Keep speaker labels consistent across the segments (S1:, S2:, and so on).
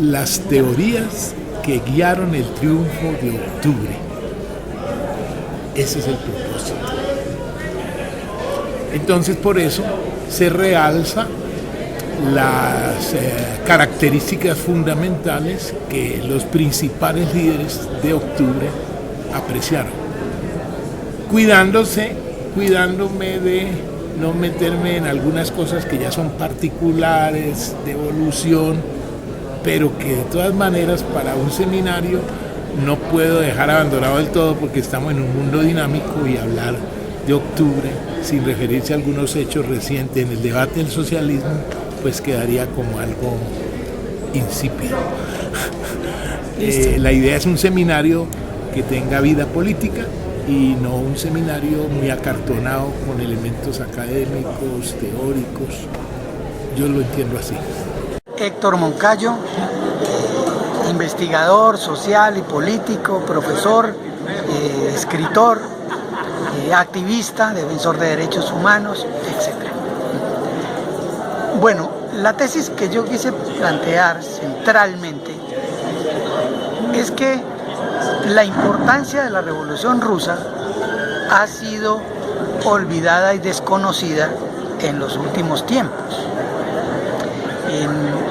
S1: las teorías que guiaron el triunfo de octubre. Ese es el propósito. Entonces, por eso se realza las características fundamentales que los principales líderes de octubre apreciaron, cuidándome de no meterme en algunas cosas que ya son particulares, de evolución, pero que de todas maneras para un seminario no puedo dejar abandonado del todo, porque estamos en un mundo dinámico, y hablar de octubre sin referirse a algunos hechos recientes en el debate del socialismo pues quedaría como algo insípido. La idea es un seminario que tenga vida política y no un seminario muy acartonado con elementos académicos, teóricos. Yo lo entiendo así.
S2: Héctor Moncayo, investigador social y político, profesor, escritor, activista, defensor de derechos humanos, etc. Bueno, la tesis que yo quise plantear centralmente es que la importancia de la Revolución Rusa ha sido olvidada y desconocida en los últimos tiempos,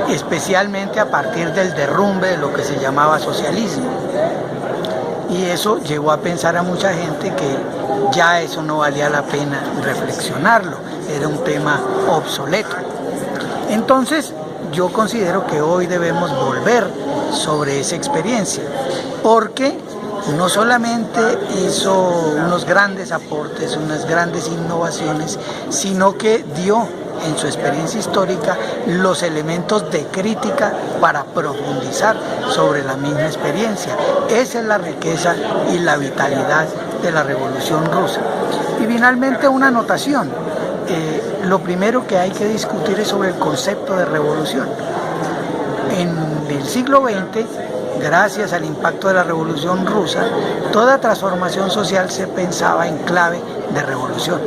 S2: especialmente a partir del derrumbe de lo que se llamaba socialismo. Y eso llevó a pensar a mucha gente que ya eso no valía la pena reflexionarlo, era un tema obsoleto. Entonces, yo considero que hoy debemos volver sobre esa experiencia, porque no solamente hizo unos grandes aportes, unas grandes innovaciones, sino que dio en su experiencia histórica los elementos de crítica para profundizar sobre la misma experiencia. Esa es la riqueza y la vitalidad de la Revolución Rusa. Y finalmente una anotación. Lo primero que hay que discutir es sobre el concepto de revolución. En el siglo XX, gracias al impacto de la Revolución Rusa, toda transformación social se pensaba en clave de revolución.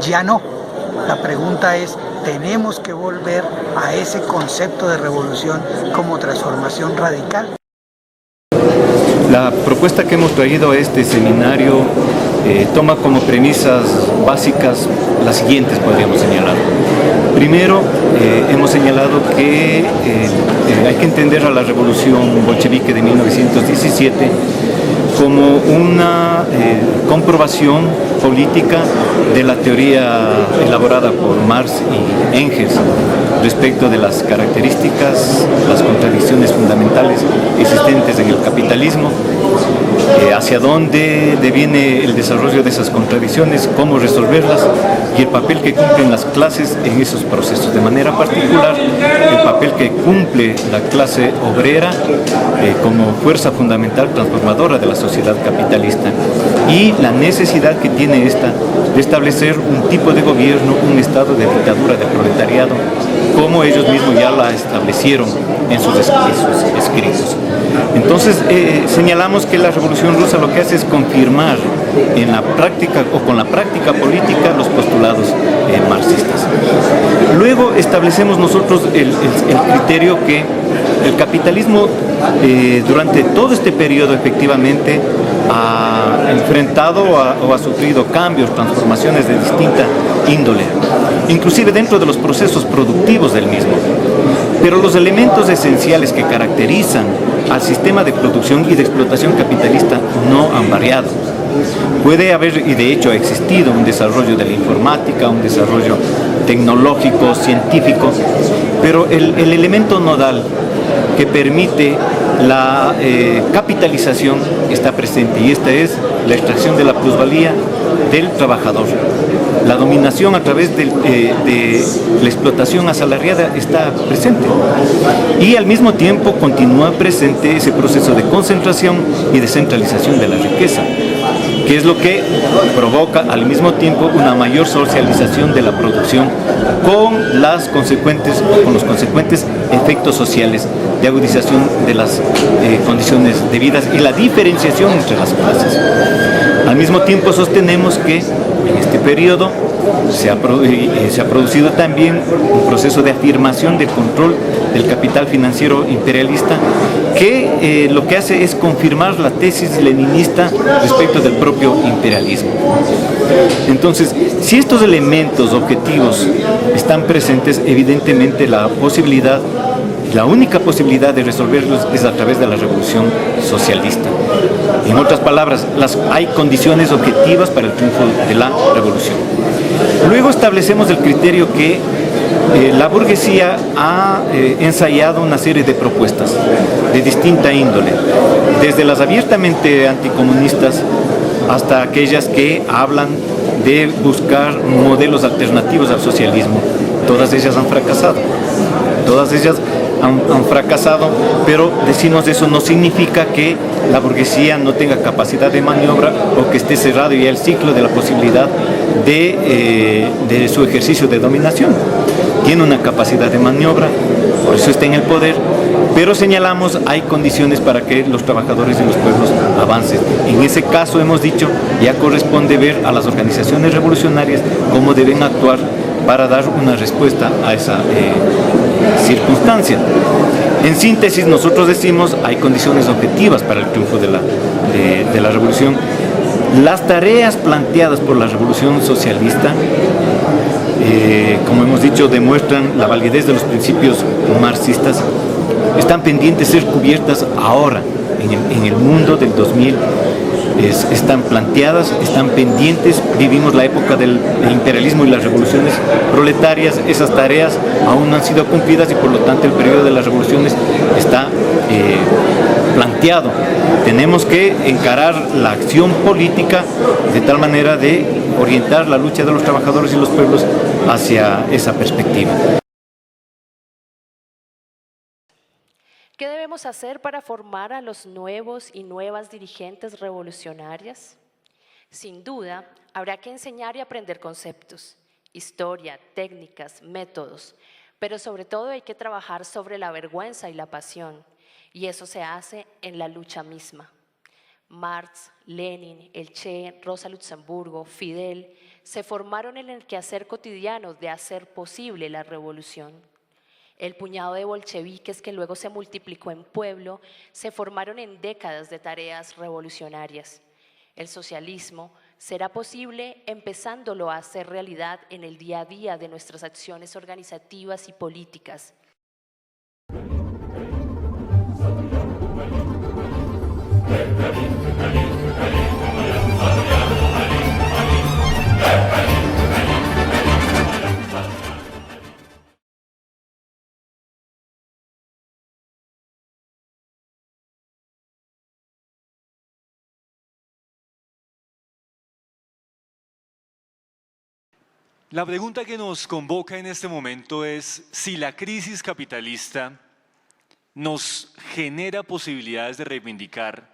S2: Ya no. La pregunta es, ¿tenemos que volver a ese concepto de revolución como transformación radical?
S3: La propuesta que hemos traído a este seminario toma como premisas básicas las siguientes, podríamos señalar. Primero, hemos señalado que hay que entender a la revolución bolchevique de 1917 como una comprobación política de la teoría elaborada por Marx y Engels respecto de las características, las contradicciones fundamentales existentes en el capitalismo, hacia dónde deviene el desarrollo de esas contradicciones, cómo resolverlas y el papel que cumplen las clases en esos procesos. De manera particular, el papel que cumple la clase obrera como fuerza fundamental transformadora de la sociedad capitalista y la necesidad que tiene esta de establecer un tipo de gobierno, un estado de dictadura del proletariado, como ellos mismos ya la establecieron en sus escritos. Entonces, señalamos que la Revolución Rusa lo que hace es confirmar en la práctica o con la práctica política los postulados marxistas. Luego establecemos nosotros el criterio que el capitalismo durante todo este periodo efectivamente ha enfrentado o ha sufrido cambios, transformaciones de distinta índole, inclusive dentro de los procesos productivos del mismo. Pero los elementos esenciales que caracterizan al sistema de producción y de explotación capitalista no han variado. Puede haber, y de hecho ha existido, un desarrollo de la informática, un desarrollo tecnológico, científico, pero el elemento nodal que permite la capitalización está presente, y esta es la extracción de la plusvalía del trabajador. La dominación a través de la explotación asalariada está presente, y al mismo tiempo continúa presente ese proceso de concentración y descentralización de la riqueza, que es lo que provoca al mismo tiempo una mayor socialización de la producción con los consecuentes efectos sociales de agudización de las condiciones de vida y la diferenciación entre las clases. Al mismo tiempo sostenemos que en este periodo se ha producido también un proceso de afirmación del control del capital financiero imperialista que lo que hace es confirmar la tesis leninista respecto del propio imperialismo. Entonces, si estos elementos objetivos están presentes, evidentemente la única posibilidad de resolverlos es a través de la revolución socialista. En otras palabras, hay condiciones objetivas para el triunfo de la revolución. Luego establecemos el criterio que la burguesía ha ensayado una serie de propuestas de distinta índole, desde las abiertamente anticomunistas hasta aquellas que hablan de buscar modelos alternativos al socialismo. Todas ellas han fracasado, todas ellas han fracasado, pero decimos eso no significa que la burguesía no tenga capacidad de maniobra o que esté cerrado ya el ciclo de la posibilidad de su ejercicio de dominación. Tiene una capacidad de maniobra, por eso está en el poder, pero señalamos hay condiciones para que los trabajadores de los pueblos avancen. En ese caso hemos dicho, ya corresponde ver a las organizaciones revolucionarias cómo deben actuar para dar una respuesta a esa circunstancia. En síntesis, nosotros decimos hay condiciones objetivas para el triunfo de la revolución. Las tareas planteadas por la revolución socialista, como hemos dicho, demuestran la validez de los principios marxistas, están pendientes de ser cubiertas ahora, en el mundo del 2000. Están planteadas, están pendientes, vivimos la época del imperialismo y las revoluciones proletarias, esas tareas aún no han sido cumplidas y por lo tanto el periodo de las revoluciones está planteado. Tenemos que encarar la acción política de tal manera de orientar la lucha de los trabajadores y los pueblos hacia esa perspectiva.
S4: ¿Qué debemos hacer para formar a los nuevos y nuevas dirigentes revolucionarias? Sin duda, habrá que enseñar y aprender conceptos, historia, técnicas, métodos, pero sobre todo hay que trabajar sobre la vergüenza y la pasión, y eso se hace en la lucha misma. Marx, Lenin, el Che, Rosa Luxemburgo, Fidel, se formaron en el quehacer cotidiano de hacer posible la revolución. El puñado de bolcheviques que luego se multiplicó en pueblo se formaron en décadas de tareas revolucionarias. El socialismo será posible empezándolo a hacer realidad en el día a día de nuestras acciones organizativas y políticas.
S5: La pregunta que nos convoca en este momento es si la crisis capitalista nos genera posibilidades de reivindicar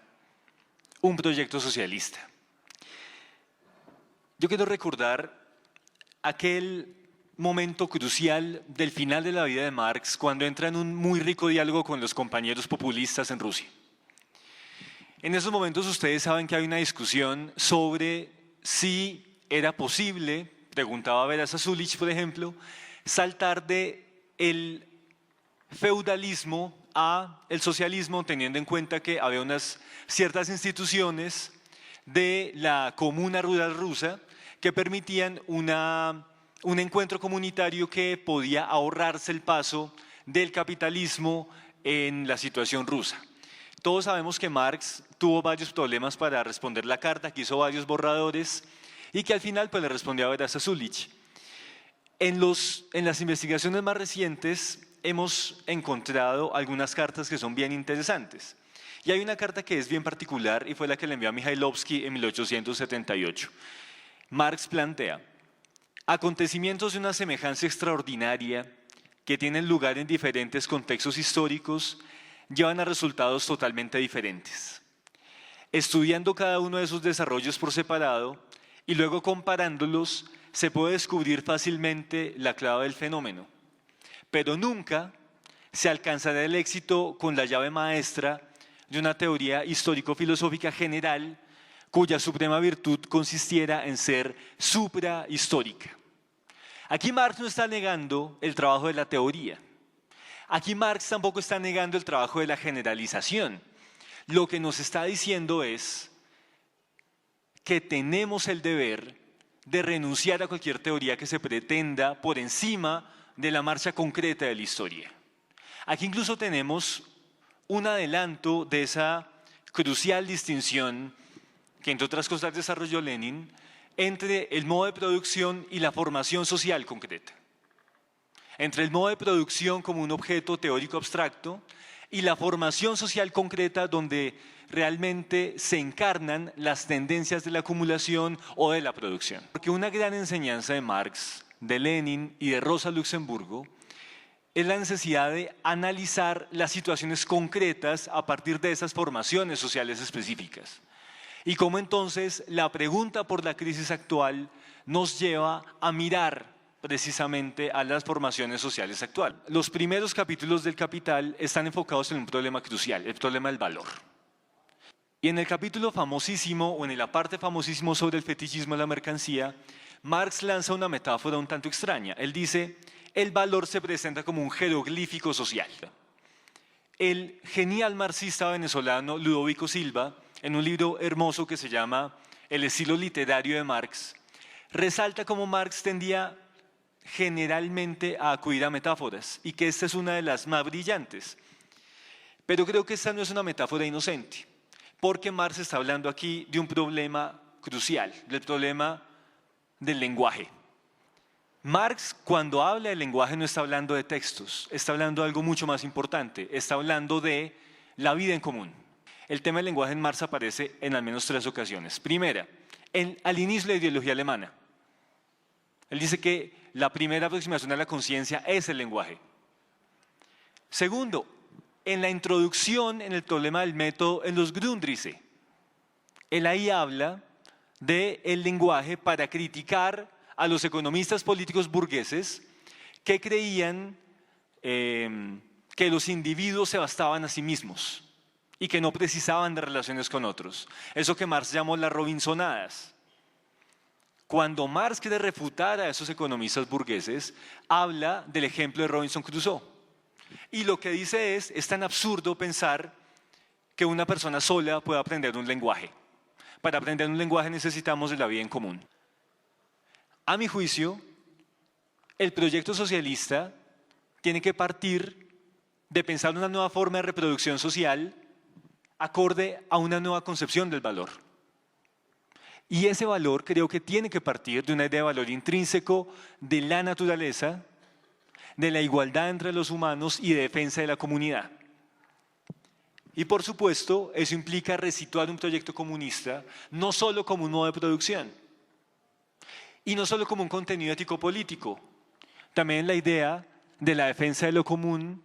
S5: un proyecto socialista. Yo quiero recordar aquel momento crucial del final de la vida de Marx cuando entra en un muy rico diálogo con los compañeros populistas en Rusia. En esos momentos ustedes saben que hay una discusión sobre si era posible, preguntaba Vera Zasulich, por ejemplo, saltar del feudalismo a el socialismo, teniendo en cuenta que había unas ciertas instituciones de la comuna rural rusa que permitían un encuentro comunitario que podía ahorrarse el paso del capitalismo en la situación rusa. Todos sabemos que Marx tuvo varios problemas para responder la carta, que hizo varios borradores y que al final pues, le respondió a Vera Zasulich. En las investigaciones más recientes hemos encontrado algunas cartas que son bien interesantes. Y hay una carta que es bien particular y fue la que le envió a Mijailovsky en 1878. Marx plantea: acontecimientos de una semejanza extraordinaria que tienen lugar en diferentes contextos históricos llevan a resultados totalmente diferentes. Estudiando cada uno de esos desarrollos por separado y luego comparándolos, se puede descubrir fácilmente la clave del fenómeno, pero nunca se alcanzará el éxito con la llave maestra de una teoría histórico-filosófica general cuya suprema virtud consistiera en ser suprahistórica. Aquí Marx no está negando el trabajo de la teoría. Aquí Marx tampoco está negando el trabajo de la generalización. Lo que nos está diciendo es que tenemos el deber de renunciar a cualquier teoría que se pretenda por encima de la marcha concreta de la historia. Aquí incluso tenemos un adelanto de esa crucial distinción que entre otras cosas desarrolló Lenin entre el modo de producción y la formación social concreta. Entre el modo de producción como un objeto teórico abstracto y la formación social concreta donde realmente se encarnan las tendencias de la acumulación o de la producción. Porque una gran enseñanza de Marx, de Lenin y de Rosa Luxemburgo es la necesidad de analizar las situaciones concretas a partir de esas formaciones sociales específicas. Y cómo entonces la pregunta por la crisis actual nos lleva a mirar precisamente a las formaciones sociales actuales. Los primeros capítulos del Capital están enfocados en un problema crucial, el problema del valor. Y en el capítulo famosísimo, o en la parte famosísimo sobre el fetichismo de la mercancía, Marx lanza una metáfora un tanto extraña. Él dice, el valor se presenta como un jeroglífico social. El genial marxista venezolano Ludovico Silva, en un libro hermoso que se llama El estilo literario de Marx, resalta cómo Marx tendía generalmente a acudir a metáforas y que esta es una de las más brillantes. Pero creo que esta no es una metáfora inocente, porque Marx está hablando aquí de un problema crucial, del problema del lenguaje. Marx, cuando habla del lenguaje, no está hablando de textos, está hablando de algo mucho más importante, está hablando de la vida en común. El tema del lenguaje en Marx aparece en al menos 3 ocasiones. Primera, al inicio de la ideología alemana. Él dice que la primera aproximación a la conciencia es el lenguaje. Segundo, en la introducción en el problema del método en los Grundrisse, él ahí habla del lenguaje para criticar a los economistas políticos burgueses que creían que los individuos se bastaban a sí mismos y que no precisaban de relaciones con otros. Eso que Marx llamó las Robinsonadas. Cuando Marx quiere refutar a esos economistas burgueses, habla del ejemplo de Robinson Crusoe. Y lo que dice es tan absurdo pensar que una persona sola pueda aprender un lenguaje. Para aprender un lenguaje necesitamos de la vida en común. A mi juicio, el proyecto socialista tiene que partir de pensar una nueva forma de reproducción social acorde a una nueva concepción del valor. Y ese valor creo que tiene que partir de una idea de valor intrínseco de la naturaleza, de la igualdad entre los humanos y de defensa de la comunidad. Y por supuesto, eso implica resituar un proyecto comunista no solo como un modo de producción y no solo como un contenido ético-político, también la idea de la defensa de lo común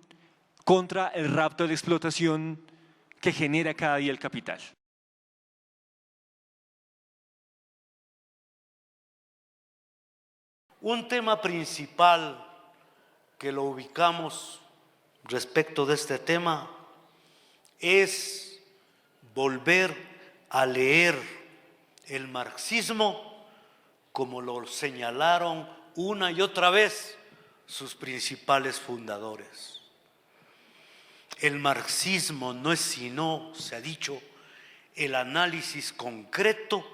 S5: contra el rapto de la explotación que genera cada día el capital.
S6: Un tema principal que lo ubicamos respecto de este tema es volver a leer el marxismo como lo señalaron una y otra vez sus principales fundadores. El marxismo no es sino, se ha dicho, el análisis concreto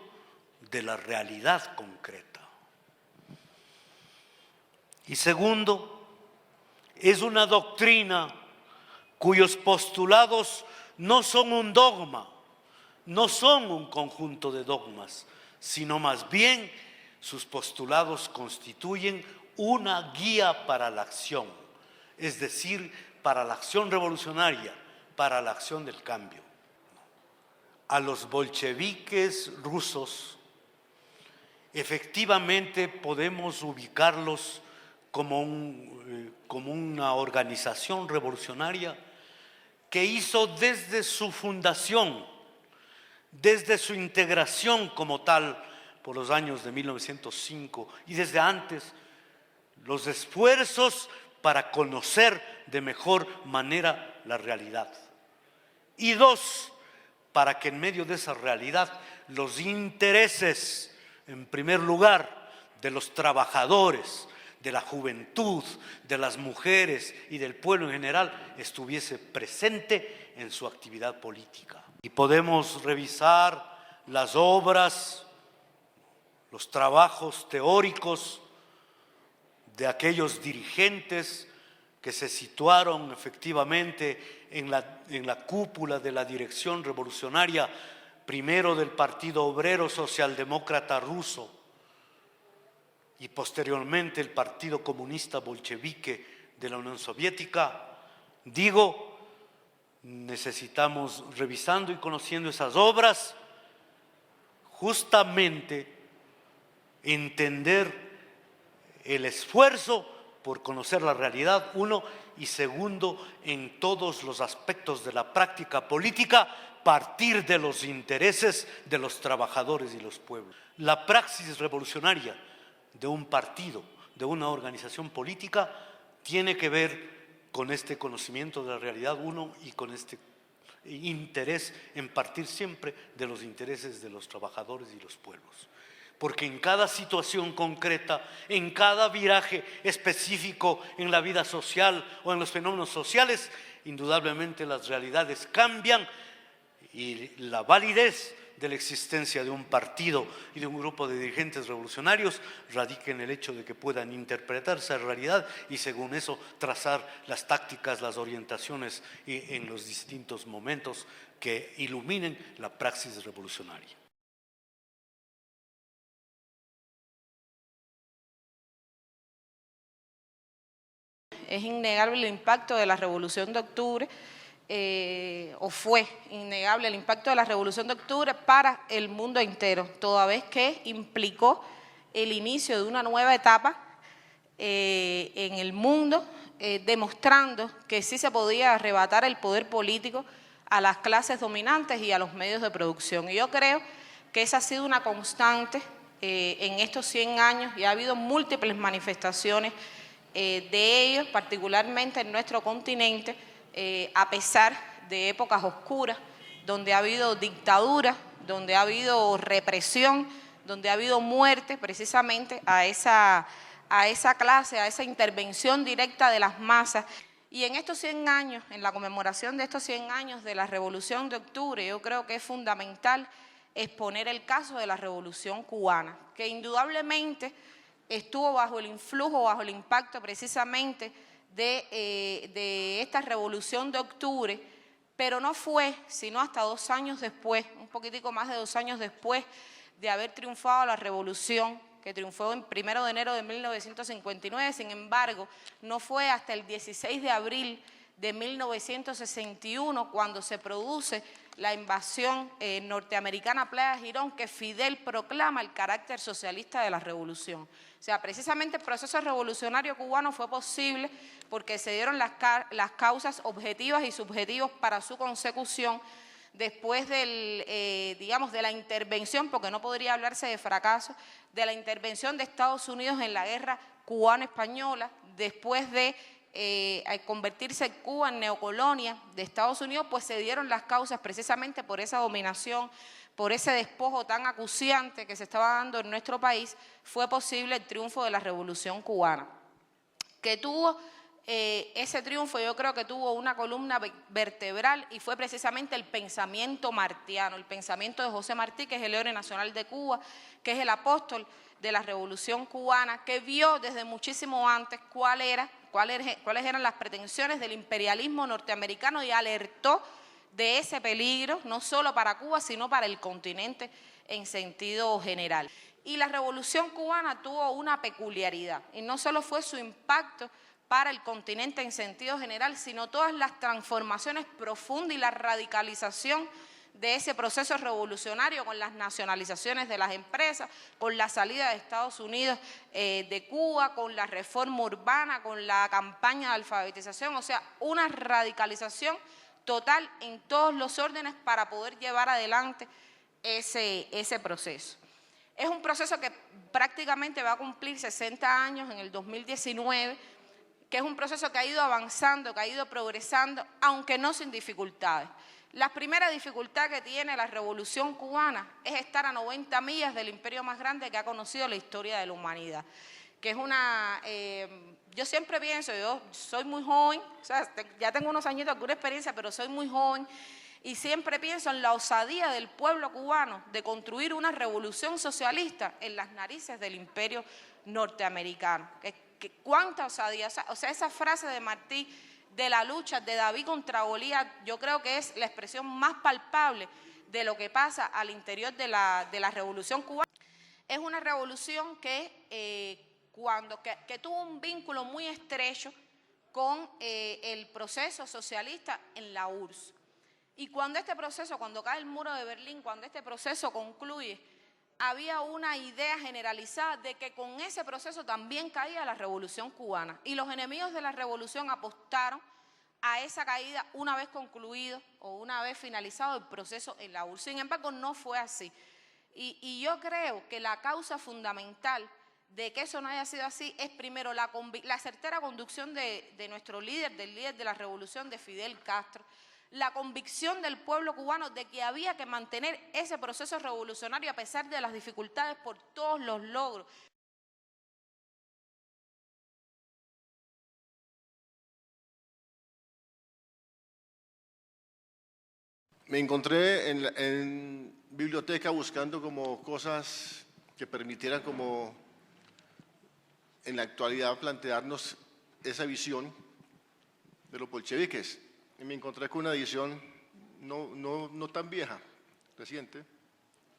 S6: de la realidad concreta. Y segundo, es una doctrina cuyos postulados no son un dogma, no son un conjunto de dogmas, sino más bien sus postulados constituyen una guía para la acción, es decir, para la acción revolucionaria, para la acción del cambio. A los bolcheviques rusos, efectivamente podemos ubicarlos como una organización revolucionaria que hizo desde su fundación, desde su integración como tal por los años de 1905 y desde antes, los esfuerzos para conocer de mejor manera la realidad. Y dos, para que en medio de esa realidad los intereses, en primer lugar, de los trabajadores, de la juventud, de las mujeres y del pueblo en general estuviese presente en su actividad política. Y podemos revisar las obras, los trabajos teóricos de aquellos dirigentes que se situaron efectivamente en la cúpula de la dirección revolucionaria, primero del Partido Obrero Socialdemócrata Ruso, y posteriormente el Partido Comunista Bolchevique de la Unión Soviética. Digo, necesitamos, revisando y conociendo esas obras, justamente entender el esfuerzo por conocer la realidad, uno, y segundo, en todos los aspectos de la práctica política, partir de los intereses de los trabajadores y los pueblos. La praxis revolucionaria de un partido, de una organización política, tiene que ver con este conocimiento de la realidad, uno, y con este interés en partir siempre de los intereses de los trabajadores y los pueblos. Porque en cada situación concreta, en cada viraje específico en la vida social o en los fenómenos sociales, indudablemente las realidades cambian y la validez de la existencia de un partido y de un grupo de dirigentes revolucionarios radica en el hecho de que puedan interpretar esa realidad y según eso trazar las tácticas, las orientaciones en los distintos momentos que iluminen la praxis revolucionaria.
S7: Es innegable el impacto de la Revolución de Octubre, o fue innegable el impacto de la Revolución de Octubre para el mundo entero, toda vez que implicó el inicio de una nueva etapa en el mundo, demostrando que sí se podía arrebatar el poder político a las clases dominantes y a los medios de producción. Y yo creo que esa ha sido una constante en estos 100 años y ha habido múltiples manifestaciones de ellos, particularmente en nuestro continente, a pesar de épocas oscuras, donde ha habido dictadura, donde ha habido represión, donde ha habido muerte, precisamente a esa clase, a esa intervención directa de las masas. Y en estos 100 años, en la conmemoración de estos 100 años de la Revolución de Octubre, yo creo que es fundamental exponer el caso de la Revolución Cubana, que indudablemente estuvo bajo el influjo, bajo el impacto precisamente de esta Revolución de Octubre, pero no fue sino hasta 2 años después, un poquitico más de 2 años después de haber triunfado la Revolución, que triunfó el 1 de enero de 1959, sin embargo, no fue hasta el 16 de abril de 1961 cuando se produce la invasión norteamericana a Playa Girón, que Fidel proclama el carácter socialista de la revolución. O sea, precisamente el proceso revolucionario cubano fue posible porque se dieron las causas objetivas y subjetivas para su consecución después digamos, de la intervención, porque no podría hablarse de fracaso, de la intervención de Estados Unidos en la guerra cubano-española, después de convertirse Cuba en neocolonia de Estados Unidos, pues se dieron las causas precisamente por esa dominación, por ese despojo tan acuciante que se estaba dando en nuestro país. Fue posible el triunfo de la Revolución Cubana, que tuvo ese triunfo, yo creo que tuvo una columna vertebral y fue precisamente el pensamiento martiano, el pensamiento de José Martí, que es el héroe nacional de Cuba, que es el apóstol de la Revolución Cubana, que vio desde muchísimo antes cuáles eran las pretensiones del imperialismo norteamericano y alertó de ese peligro, no solo para Cuba, sino para el continente en sentido general. Y la Revolución Cubana tuvo una peculiaridad, y no solo fue su impacto para el continente en sentido general, sino todas las transformaciones profundas y la radicalización de ese proceso revolucionario, con las nacionalizaciones de las empresas, con la salida de Estados Unidos de Cuba, con la reforma urbana, con la campaña de alfabetización, o sea, una radicalización total en todos los órdenes para poder llevar adelante ese proceso. Es un proceso que prácticamente va a cumplir 60 años en el 2019, que es un proceso que ha ido avanzando, que ha ido progresando, aunque no sin dificultades. La primera dificultad que tiene la Revolución Cubana es estar a 90 millas del imperio más grande que ha conocido la historia de la humanidad, que es yo siempre pienso, yo soy muy joven, o sea, ya tengo unos añitos, alguna experiencia, pero soy muy joven, y siempre pienso en la osadía del pueblo cubano de construir una revolución socialista en las narices del imperio norteamericano. ¿Cuánta osadía? O sea, esa frase de Martí, de la lucha de David contra Golías, yo creo que es la expresión más palpable de lo que pasa al interior de la Revolución Cubana. Es una revolución que tuvo un vínculo muy estrecho con el proceso socialista en la URSS. Y cuando cae el muro de Berlín, cuando este proceso concluye, había una idea generalizada de que con ese proceso también caía la Revolución cubana. Y los enemigos de la Revolución apostaron a esa caída una vez concluido o una vez finalizado el proceso en la URSS. Sin embargo, no fue así. Y yo creo que la causa fundamental de que eso no haya sido así es primero la certera conducción de nuestro líder, del líder de la revolución, de Fidel Castro, la convicción del pueblo cubano de que había que mantener ese proceso revolucionario a pesar de las dificultades por todos los logros.
S8: Me encontré en biblioteca buscando como cosas que permitieran como en la actualidad plantearnos esa visión de los bolcheviques. Y me encontré con una edición no tan vieja, reciente,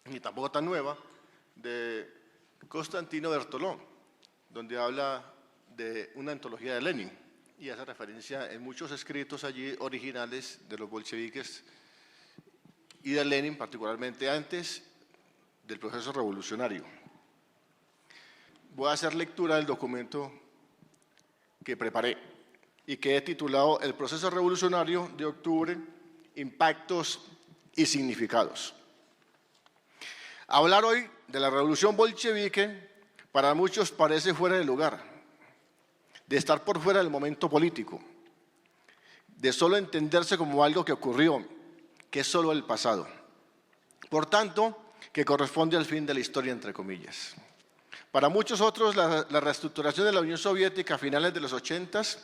S8: ni tampoco tan nueva, de Constantino Bertolón, donde habla de una antología de Lenin y hace referencia en muchos escritos allí originales de los bolcheviques y de Lenin, particularmente antes del proceso revolucionario. Voy a hacer lectura del documento que preparé y que he titulado El proceso revolucionario de octubre, impactos y significados. Hablar hoy de la revolución bolchevique para muchos parece fuera de lugar, de estar por fuera del momento político, de solo entenderse como algo que ocurrió, que es solo el pasado. Por tanto, que corresponde al fin de la historia, entre comillas. Para muchos otros, la reestructuración de la Unión Soviética a finales de los 80s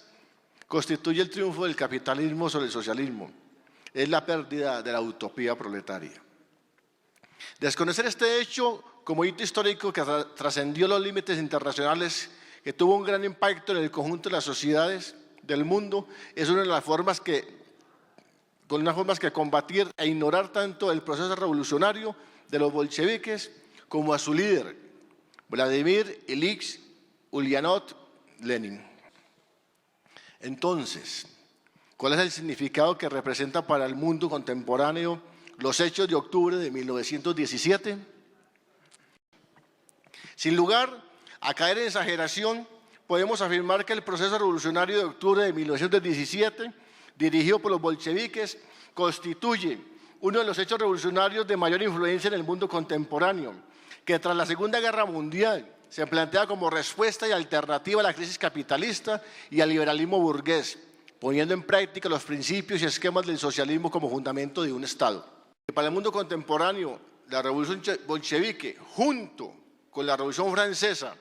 S8: constituye el triunfo del capitalismo sobre el socialismo. Es la pérdida de la utopía proletaria. Desconocer este hecho como hito histórico que trascendió los límites internacionales, que tuvo un gran impacto en el conjunto de las sociedades del mundo, es una de las formas que combatir e ignorar tanto el proceso revolucionario de los bolcheviques como a su líder, Vladimir Ilich Ulyanov Lenin. Entonces, ¿cuál es el significado que representa para el mundo contemporáneo los hechos de octubre de 1917? Sin lugar a caer en exageración, podemos afirmar que el proceso revolucionario de octubre de 1917, dirigido por los bolcheviques, constituye uno de los hechos revolucionarios de mayor influencia en el mundo contemporáneo, que tras la Segunda Guerra Mundial se plantea como respuesta y alternativa a la crisis capitalista y al liberalismo burgués, poniendo en práctica los principios y esquemas del socialismo como fundamento de un Estado. Para el mundo contemporáneo, la revolución bolchevique, junto con la revolución francesa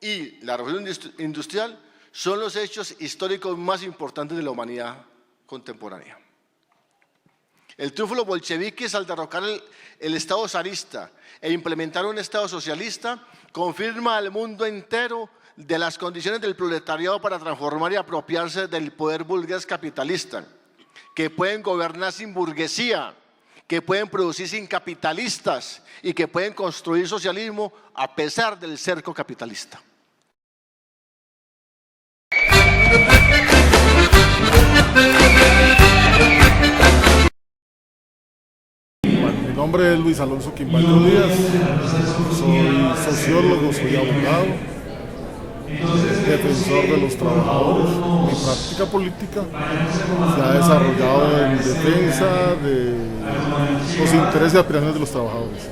S8: y la revolución industrial, son los hechos históricos más importantes de la humanidad contemporánea. El triunfo de los bolcheviques al derrocar el Estado zarista e implementar un Estado socialista confirma al mundo entero de las condiciones del proletariado para transformar y apropiarse del poder burgués capitalista, que pueden gobernar sin burguesía, que pueden producir sin capitalistas y que pueden construir socialismo a pesar del cerco capitalista.
S9: Mi nombre es Luis Alonso Quimbayo Díaz, soy sociólogo, soy abogado, defensor de los trabajadores. Mi práctica política se ha desarrollado en defensa de los intereses y aspiraciones de los trabajadores.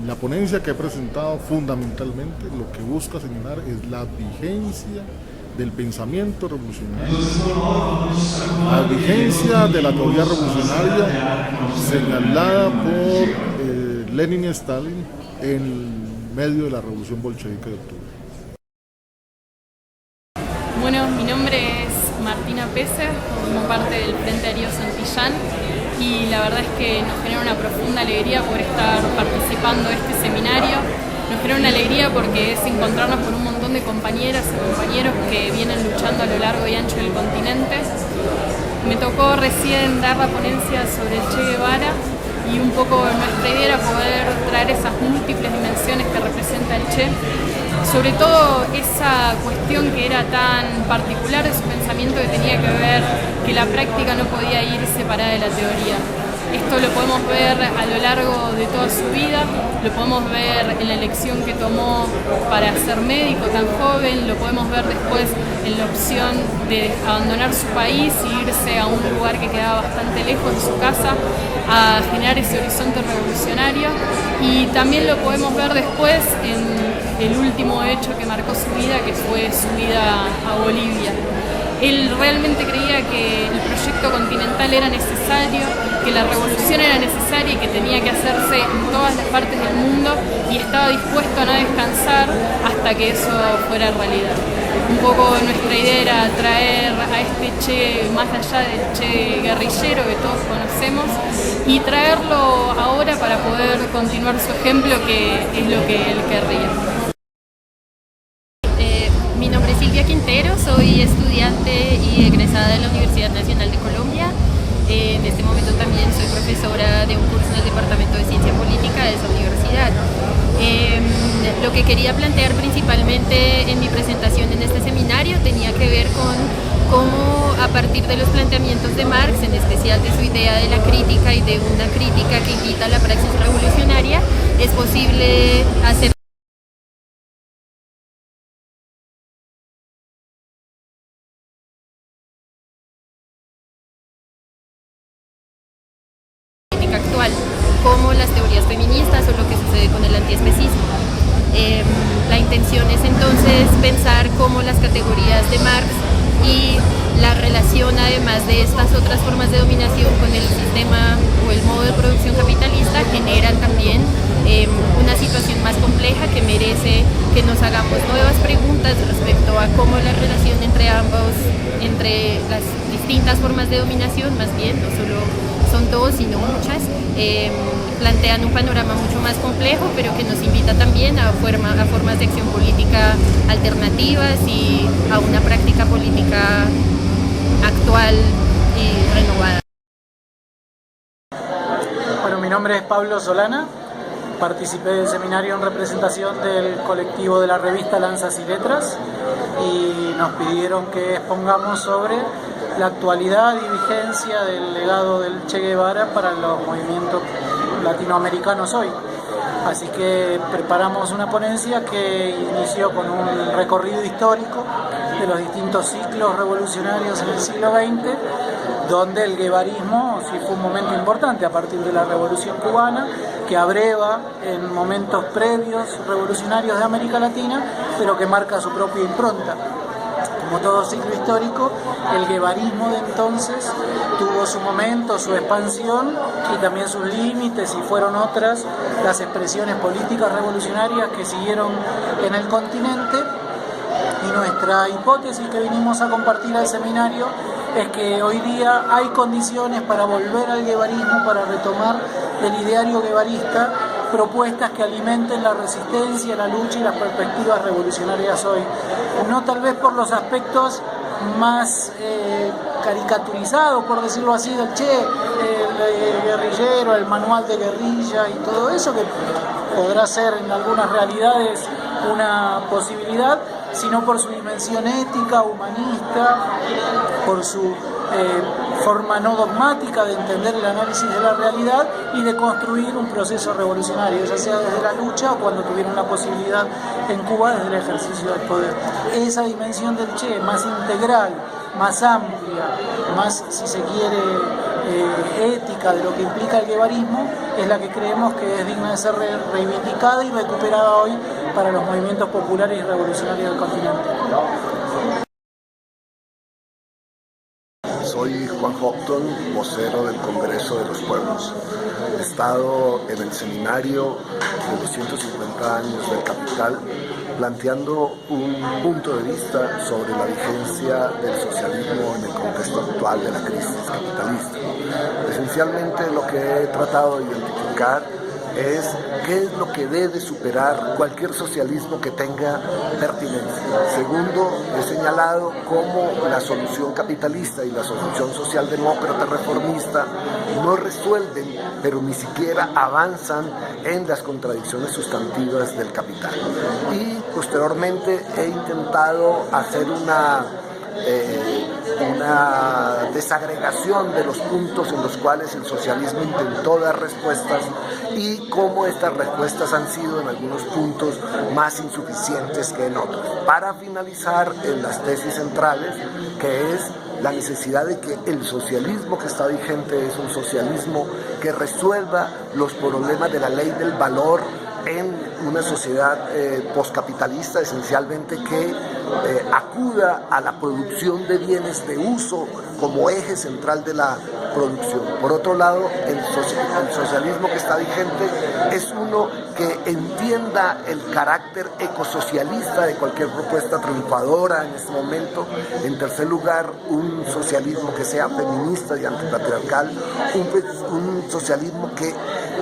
S9: La ponencia que he presentado fundamentalmente lo que busca señalar es la vigencia del pensamiento revolucionario, la vigencia de la teoría revolucionaria señalada por Lenin y Stalin en medio de la revolución bolchevique de octubre.
S10: Bueno, mi nombre es Martina Pese, formo parte del Frente Darío Santillán y la verdad es que nos genera una profunda alegría por estar participando de este seminario. Nos genera una alegría porque es encontrarnos con un montón de compañeras y compañeros que vienen luchando a lo largo y ancho del continente. Me tocó recién dar la ponencia sobre el Che Guevara y un poco nuestra idea era poder traer esas múltiples dimensiones que representa el Che, sobre todo esa cuestión que era tan particular de su pensamiento que tenía que ver que la práctica no podía ir separada de la teoría. Esto lo podemos ver a lo largo de toda su vida, lo podemos ver en la elección que tomó para ser médico tan joven, lo podemos ver después en la opción de abandonar su país e irse a un lugar que quedaba bastante lejos de su casa a generar ese horizonte revolucionario, y también lo podemos ver después en el último hecho que marcó su vida, que fue su vida a Bolivia. Él realmente creía que el proyecto continental era necesario, que la revolución era necesaria y que tenía que hacerse en todas las partes del mundo, y estaba dispuesto a no descansar hasta que eso fuera realidad. Un poco nuestra idea era traer a este Che, más allá del Che guerrillero que todos conocemos, y traerlo ahora para poder continuar su ejemplo, que es lo que él querría.
S11: Mi nombre es Silvia Quintero, soy estudiante y egresada de la Universidad Nacional de Colombia. En este momento también soy profesora de un curso en el Departamento de Ciencia Política de esa universidad. Lo que quería plantear principalmente en mi presentación en este seminario tenía que ver con cómo, a partir de los planteamientos de Marx, en especial de su idea de la crítica y de una crítica que invita a la praxis revolucionaria, es posible hacer actual, como las teorías feministas o lo que sucede con el antiespecismo. La intención es entonces pensar cómo las categorías de Marx y la relación, además de estas otras formas de dominación, con el sistema o el modo de producción capitalista, generan también una situación más compleja que merece que nos hagamos nuevas preguntas respecto a cómo la relación entre ambos, entre las distintas formas de dominación, más bien, no solo son dos, sino muchas, plantean un panorama mucho más complejo, pero que nos invita también a formas de acción política alternativas y a una práctica política actual y renovada.
S12: Bueno, mi nombre es Pablo Solana, participé del seminario en representación del colectivo de la revista Lanzas y Letras, y nos pidieron que expongamos sobre la actualidad y vigencia del legado del Che Guevara para los movimientos latinoamericanos hoy. Así que preparamos una ponencia que inició con un recorrido histórico de los distintos ciclos revolucionarios en el siglo XX, donde el guevarismo sí fue un momento importante a partir de la Revolución Cubana, que abreva en momentos previos revolucionarios de América Latina, pero que marca su propia impronta. Como todo ciclo histórico, el guevarismo de entonces tuvo su momento, su expansión y también sus límites, y fueron otras las expresiones políticas revolucionarias que siguieron en el continente. Y nuestra hipótesis que vinimos a compartir al seminario es que hoy día hay condiciones para volver al guevarismo, para retomar el ideario guevarista, propuestas que alimenten la resistencia, la lucha y las perspectivas revolucionarias hoy. No tal vez por los aspectos más caricaturizados, por decirlo así, del Che, el guerrillero, el manual de guerrilla y todo eso, que podrá ser en algunas realidades una posibilidad, sino por su dimensión ética, humanista, por su forma no dogmática de entender el análisis de la realidad y de construir un proceso revolucionario, ya sea desde la lucha o cuando tuvieron la posibilidad en Cuba desde el ejercicio del poder. Esa dimensión del Che, más integral, más amplia, más, si se quiere, ética de lo que implica el guevarismo, es la que creemos que es digna de ser reivindicada y recuperada hoy para los movimientos populares y revolucionarios del continente.
S13: Soy Juan Hopton, vocero del Congreso de los Pueblos. He estado en el seminario de los 150 años del Capital planteando un punto de vista sobre la vigencia del socialismo en el contexto actual de la crisis capitalista. Esencialmente lo que he tratado de identificar es qué es lo que debe superar cualquier socialismo que tenga pertinencia. Segundo, he señalado cómo la solución capitalista y la solución socialdemócrata reformista no resuelven, pero ni siquiera avanzan en las contradicciones sustantivas del capital. Y posteriormente he intentado hacer una una desagregación de los puntos en los cuales el socialismo intentó dar respuestas y cómo estas respuestas han sido en algunos puntos más insuficientes que en otros. Para finalizar en las tesis centrales, que es la necesidad de que el socialismo que está vigente es un socialismo que resuelva los problemas de la ley del valor en una sociedad poscapitalista, esencialmente que acuda a la producción de bienes de uso como eje central de la producción. Por otro lado, el socialismo que está vigente es uno que entienda el carácter ecosocialista de cualquier propuesta triunfadora en este momento. En tercer lugar, un socialismo que sea feminista y antipatriarcal, un socialismo que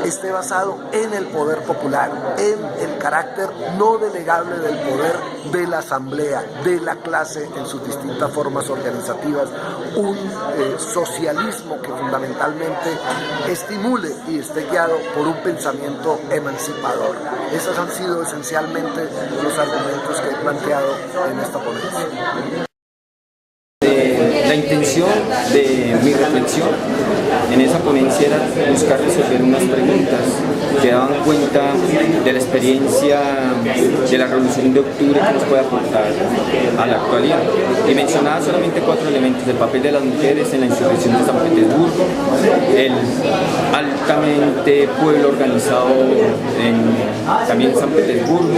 S13: esté basado en el poder popular, en el carácter no delegable del poder de la asamblea, de la clase en sus distintas formas organizativas, un socialismo que fundamentalmente estimule y esté guiado por un pensamiento emancipador. Esos han sido esencialmente los argumentos que he planteado en esta ponencia.
S14: La intención de mi reflexión en esa ponencia era buscar resolver unas preguntas que daban cuenta de la experiencia de la Revolución de Octubre que nos puede aportar a la actualidad. Y mencionaba solamente 4 elementos: el papel de las mujeres en la insurrección de San Petersburgo, el altamente pueblo organizado también en San Petersburgo,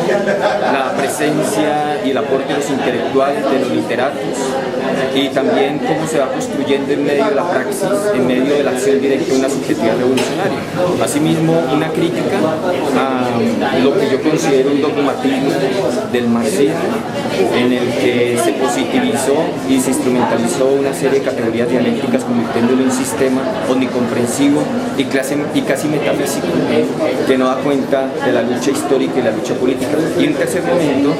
S14: la presencia y el aporte de los intelectuales, de los literatos, y también cómo se va construyendo en medio de la praxis, en medio de la acción directa de una subjetividad revolucionaria. Asimismo, una crítica a lo que yo considero un dogmatismo del marxismo, en el que se positivizó y se instrumentalizó una serie de categorías dialécticas, convirtiéndolo en un sistema omnicomprensivo y casi metafísico, que no da cuenta de la lucha histórica y la lucha política. Y un tercer momento,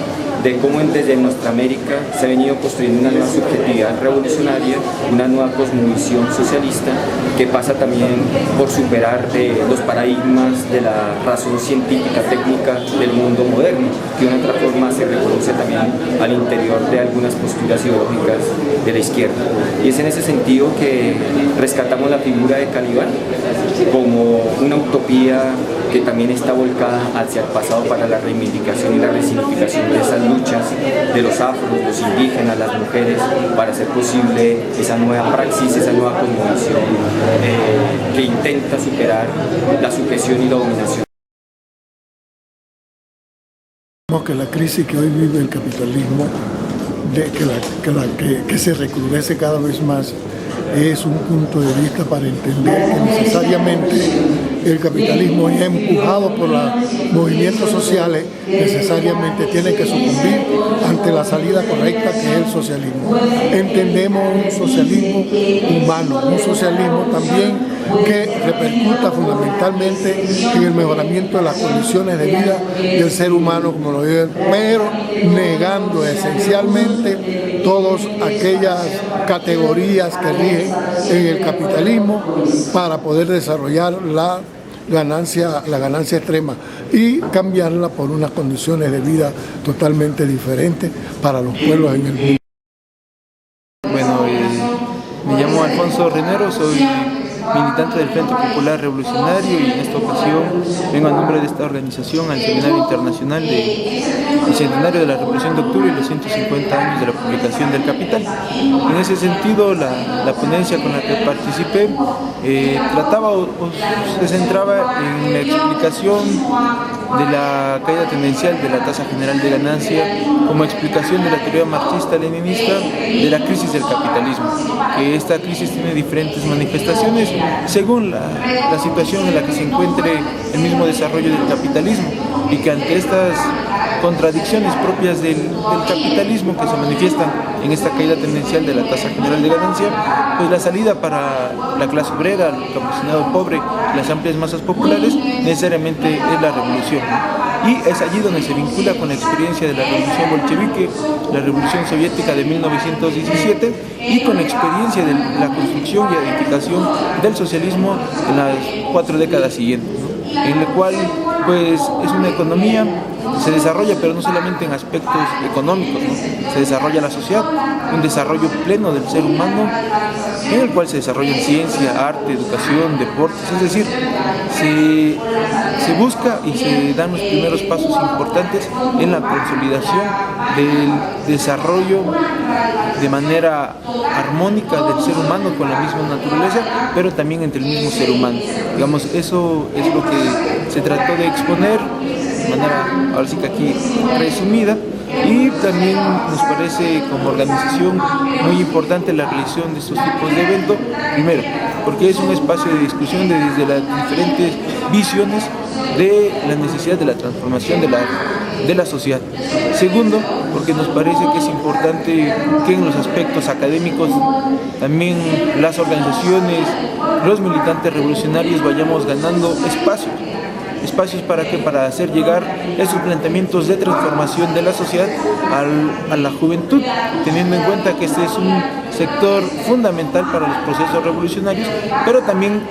S14: de cómo desde nuestra América se ha venido construyendo una nueva subjetividad revolucionaria, una nueva cosmovisión socialista, que pasa también por superar los paradigmas de la razón científica técnica del mundo moderno, que de una otra forma se reconoce también al interior de algunas posturas ideológicas de la izquierda. Y es en ese sentido que rescatamos la figura de Calibán como una utopía que también está volcada hacia el pasado para la reivindicación y la resignificación de esas luchas de los afros, los indígenas, las mujeres, para hacer posible esa nueva praxis, esa nueva cosmovisión que intenta superar la sujeción y la dominación.
S15: Que la crisis que hoy vive el capitalismo, que se recrudece cada vez más, es un punto de vista para entender que necesariamente el capitalismo es empujado por los movimientos sociales, necesariamente tiene que sucumbir ante la salida correcta que es el socialismo. Entendemos un socialismo humano, un socialismo también que repercuta fundamentalmente en el mejoramiento de las condiciones de vida del ser humano, como lo digo, pero negando esencialmente todas aquellas categorías que rigen en el capitalismo para poder desarrollar la ganancia extrema y cambiarla por unas condiciones de vida totalmente diferentes para los pueblos en el mundo.
S16: Bueno, me llamo Alfonso Renero, soy militante del Frente Popular Revolucionario y en esta ocasión vengo a nombre de esta organización al Seminario Internacional del Centenario de la Revolución de Octubre y los 150 años de la publicación del Capital. En ese sentido, la ponencia con la que participé trataba o se centraba en la explicación de la caída tendencial de la tasa general de ganancia como explicación de la teoría marxista-leninista de la crisis del capitalismo, que esta crisis tiene diferentes manifestaciones según la situación en la que se encuentre el mismo desarrollo del capitalismo, y que ante estas contradicciones propias del capitalismo que se manifiestan en esta caída tendencial de la tasa general de ganancia, pues la salida para la clase obrera, el campesinado pobre, las amplias masas populares, necesariamente es la revolución. Y es allí donde se vincula con la experiencia de la revolución bolchevique, la revolución soviética de 1917, y con la experiencia de la construcción y edificación del socialismo en las 4 décadas siguientes, ¿no? En la cual pues es una economía, se desarrolla, pero no solamente en aspectos económicos, ¿no? Se desarrolla la sociedad, un desarrollo pleno del ser humano, en el cual se desarrollan ciencia, arte, educación, deportes, es decir, se busca y se dan los primeros pasos importantes en la consolidación del desarrollo de manera armónica del ser humano con la misma naturaleza, pero también entre el mismo ser humano. Digamos, eso es lo que se trató de exponer de manera, ahora sí que aquí resumida, y también nos parece como organización muy importante la realización de estos tipos de eventos, primero, porque es un espacio de discusión desde las diferentes visiones de la necesidad de la transformación de la sociedad. Segundo, porque nos parece que es importante que en los aspectos académicos también las organizaciones, los militantes revolucionarios vayamos ganando espacios para que para hacer llegar esos planteamientos de transformación de la sociedad a la juventud, teniendo en cuenta que este es un sector fundamental para los procesos revolucionarios, pero también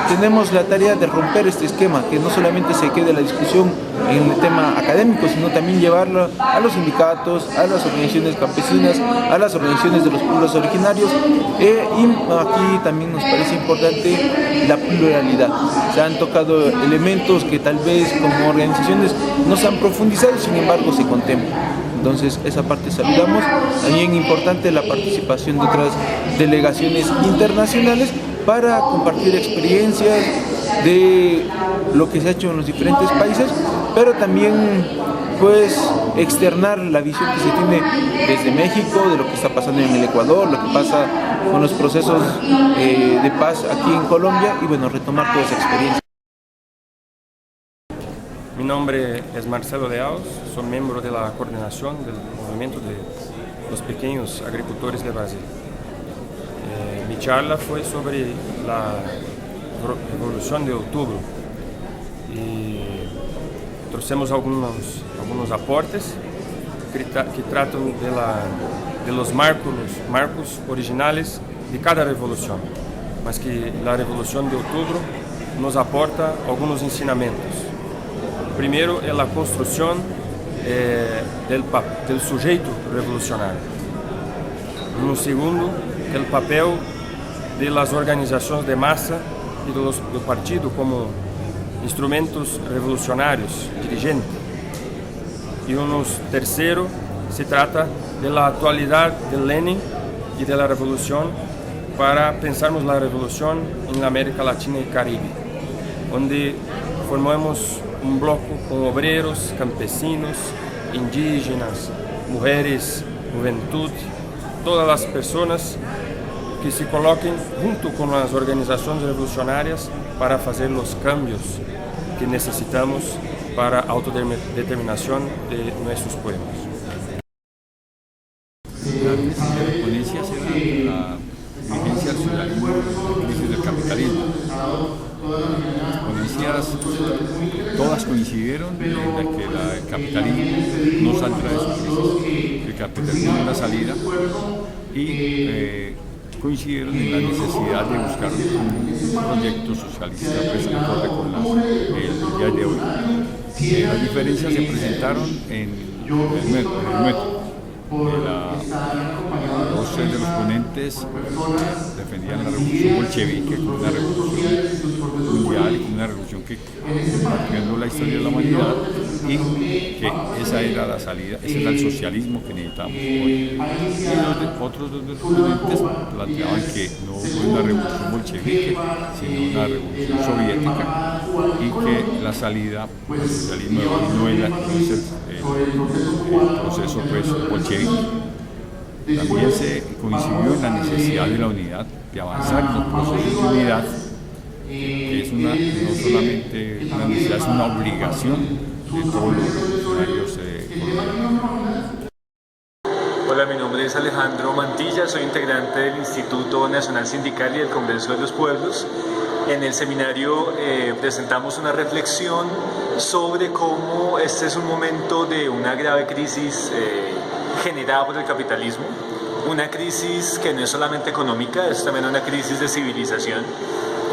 S16: tenemos la tarea de romper este esquema, que no solamente se quede la discusión en el tema académico, sino también llevarlo a los sindicatos, a las organizaciones campesinas, a las organizaciones de los pueblos originarios, y aquí también nos parece importante la pluralidad. Se han tocado elementos que tal vez como organizaciones no se han profundizado, sin embargo se contemplan. Entonces esa parte saludamos. También importante la participación de otras delegaciones internacionales para compartir experiencias de lo que se ha hecho en los diferentes países, pero también pues externar la visión que se tiene desde México, de lo que está pasando en el Ecuador, lo que pasa con los procesos de paz aquí en Colombia, y bueno, retomar toda esa experiencia.
S17: Mi nombre es Marcelo Leaus, soy miembro de la coordinación del movimiento de los pequeños agricultores de Brasil. Mi charla fue sobre la Revolución de Octubre y trouxemos algunos aportes que tratan de los marcos originales de cada revolución, mas que la Revolución de Octubre nos aporta algunos ensinamentos. Primero es la construcción del sujeto revolucionario. No segundo, el papel de las organizaciones de masa y de los partidos como instrumentos revolucionarios, dirigentes. Y tercero, se trata de la actualidad de Lenin y de la revolución para pensarmos la revolución en la América Latina y Caribe, donde formamos un bloque con obreros, campesinos, indígenas, mujeres, juventud, todas las personas que se coloquen junto con las organizaciones revolucionarias para hacer los cambios que necesitamos para la autodeterminación de nuestros pueblos.
S18: La ponencia será la vigencia del socialismo y la crisis del capitalismo. Las ponencias todas coincidieron en que el capitalismo no saldrá de su crisis, el capitalismo es la salida, y coincidieron en la necesidad de buscar un proyecto socialista pues, acorde con el día de hoy. Las diferencias se presentaron en el método. Dos de los ponentes defendían la revolución bolchevique como una revolución mundial y como una revolución que compartiendo la historia de la humanidad, y que esa era la salida, ese era el socialismo que necesitamos hoy. Y otros dos de los ponentes planteaban que no fue una revolución bolchevique, sino una revolución soviética, y que la salida al socialismo de hoy no es el proceso pues, bolchevique. También se coincidió en la necesidad de la unidad, de avanzar en los procesos de unidad, que es no solamente una necesidad, es una obligación de todos los funcionarios colombianos.
S5: Hola, mi nombre es Alejandro Mantilla, soy integrante del Instituto Nacional Sindical y del Congreso de los Pueblos. En el seminario presentamos una reflexión sobre cómo este es un momento de una grave crisis generada por el capitalismo, una crisis que no es solamente económica, es también una crisis de civilización,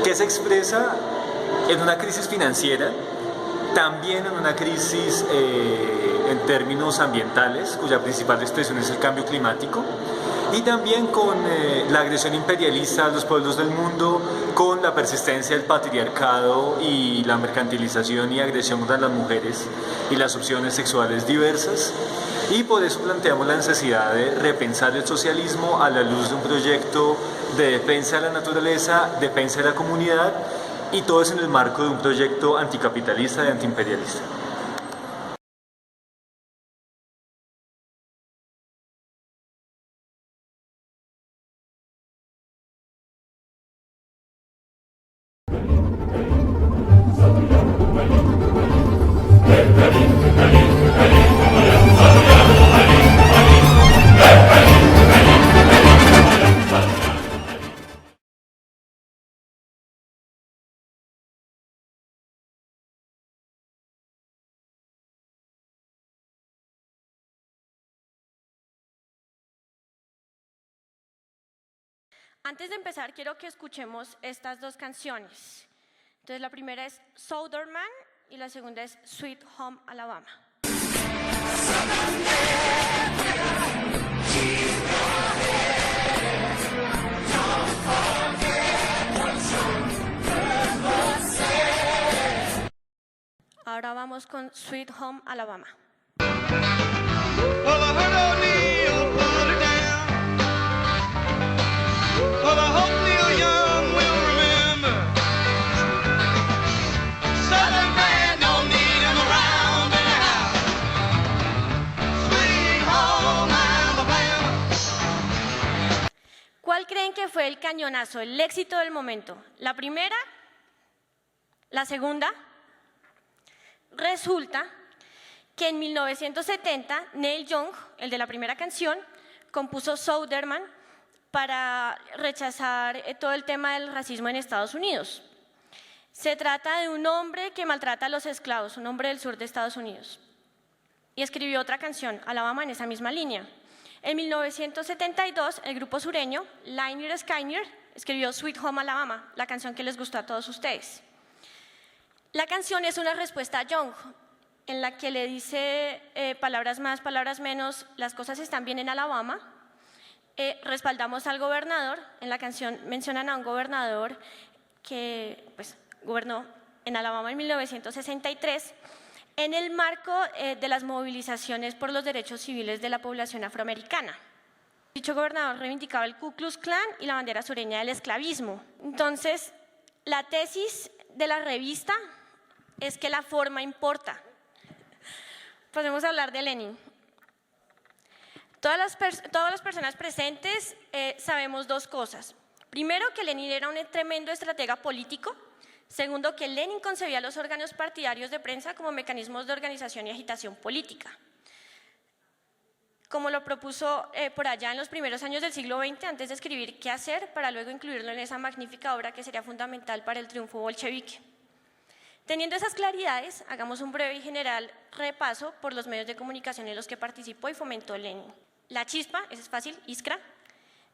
S5: que se expresa en una crisis financiera también en una crisis en términos ambientales, cuya principal expresión es el cambio climático, y también con la agresión imperialista a los pueblos del mundo, con la persistencia del patriarcado y la mercantilización y agresión contra las mujeres y las opciones sexuales diversas. Y por eso planteamos la necesidad de repensar el socialismo a la luz de un proyecto de defensa de la naturaleza, defensa de la comunidad, y todo eso en el marco de un proyecto anticapitalista y antiimperialista.
S19: Antes de empezar, quiero que escuchemos estas dos canciones. Entonces, la primera es Southern Man y la segunda es Sweet Home Alabama. Ahora vamos con Sweet Home Alabama.
S20: Well, I hope Neil Young will remember. Southern man don't need him around anyhow. Sweet home Alabama.
S19: ¿Cuál creen que fue el cañonazo, el éxito del momento? ¿La primera? ¿La segunda? Resulta que en 1970 Neil Young, el de la primera canción, compuso Southern Man para rechazar todo el tema del racismo en Estados Unidos. Se trata de un hombre que maltrata a los esclavos, un hombre del sur de Estados Unidos. Y escribió otra canción, Alabama, en esa misma línea. En 1972, el grupo sureño, Lynyrd Skynyrd, escribió Sweet Home Alabama, la canción que les gustó a todos ustedes. La canción es una respuesta a Young, en la que le dice palabras más, palabras menos, las cosas están bien en Alabama. Respaldamos al gobernador. En la canción mencionan a un gobernador que gobernó en Alabama en 1963 en el marco de las movilizaciones por los derechos civiles de la población afroamericana. Dicho gobernador reivindicaba el Ku Klux Klan y la bandera sureña del esclavismo. Entonces, la tesis de la revista es que la forma importa. Pasemos a hablar de Lenin. Todas las personas presentes sabemos dos cosas. Primero, que Lenin era un tremendo estratega político. Segundo, que Lenin concebía los órganos partidarios de prensa como mecanismos de organización y agitación política, como lo propuso por allá en los primeros años del siglo XX, antes de escribir Qué hacer, para luego incluirlo en esa magnífica obra que sería fundamental para el triunfo bolchevique. Teniendo esas claridades, hagamos un breve y general repaso por los medios de comunicación en los que participó y fomentó Lenin. La Chispa, eso es fácil, Iskra,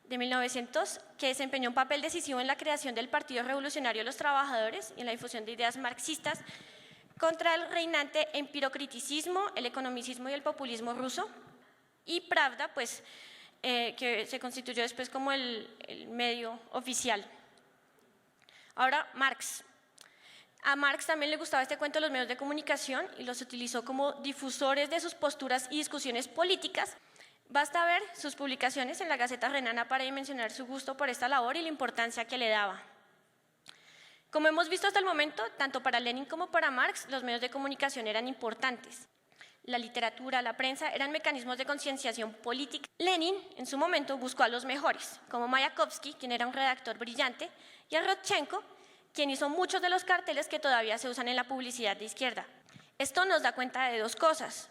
S19: de 1900, que desempeñó un papel decisivo en la creación del Partido Revolucionario de los Trabajadores y en la difusión de ideas marxistas contra el reinante empirocriticismo, el economicismo y el populismo ruso. Y Pravda, que se constituyó después como el medio oficial. Ahora, Marx. A Marx también le gustaba este cuento de los medios de comunicación y los utilizó como difusores de sus posturas y discusiones políticas. Basta ver sus publicaciones en la Gaceta Renana para dimensionar su gusto por esta labor y la importancia que le daba. Como hemos visto hasta el momento, tanto para Lenin como para Marx, los medios de comunicación eran importantes. La literatura, la prensa eran mecanismos de concienciación política. Lenin, en su momento, buscó a los mejores, como Mayakovsky, quien era un redactor brillante, y a Rodchenko, quien hizo muchos de los carteles que todavía se usan en la publicidad de izquierda. Esto nos da cuenta de dos cosas.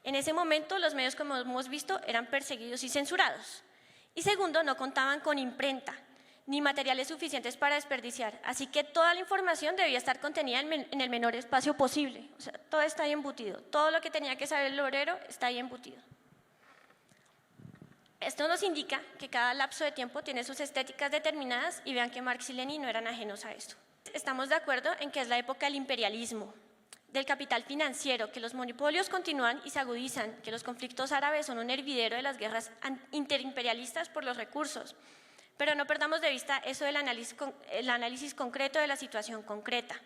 S19: En ese momento, los medios, como hemos visto, eran perseguidos y censurados. Y segundo, no contaban con imprenta, ni materiales suficientes para desperdiciar. Así que toda la información debía estar contenida en el menor espacio posible. O sea, todo está ahí embutido. Todo lo que tenía que saber el obrero está ahí embutido. Esto nos indica que cada lapso de tiempo tiene sus estéticas determinadas y vean que Marx y Lenin no eran ajenos a esto. Estamos de acuerdo en que es la época del imperialismo. del capital financiero, que los monopolios continúan y se agudizan, que los conflictos árabes son un hervidero de las guerras interimperialistas por los recursos. Pero no perdamos de vista eso del análisis concreto de la situación concreta.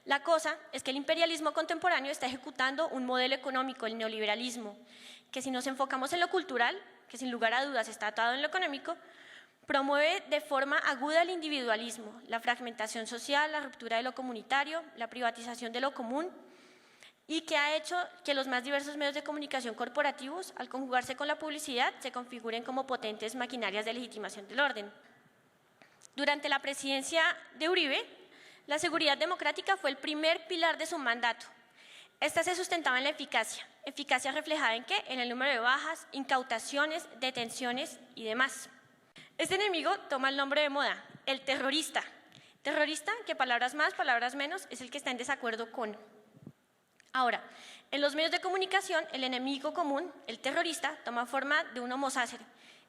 S19: La cosa es que el imperialismo contemporáneo está ejecutando un modelo económico, el neoliberalismo, que si nos enfocamos en lo cultural, que sin lugar a dudas está atado en lo económico, promueve de forma aguda el individualismo, la fragmentación social, la ruptura de lo comunitario, la privatización de lo común, y que ha hecho que los más diversos medios de comunicación corporativos, al conjugarse con la publicidad, se configuren como potentes maquinarias de legitimación del orden. Durante la presidencia de Uribe, la seguridad democrática fue el primer pilar de su mandato. Esta se sustentaba en la eficacia reflejada en ¿qué? En el número de bajas, incautaciones, detenciones y demás. Este enemigo toma el nombre de moda, el terrorista. Terrorista, que palabras más, palabras menos, es el que está en desacuerdo con. Ahora, en los medios de comunicación, el enemigo común, el terrorista, toma forma de un homo sacer,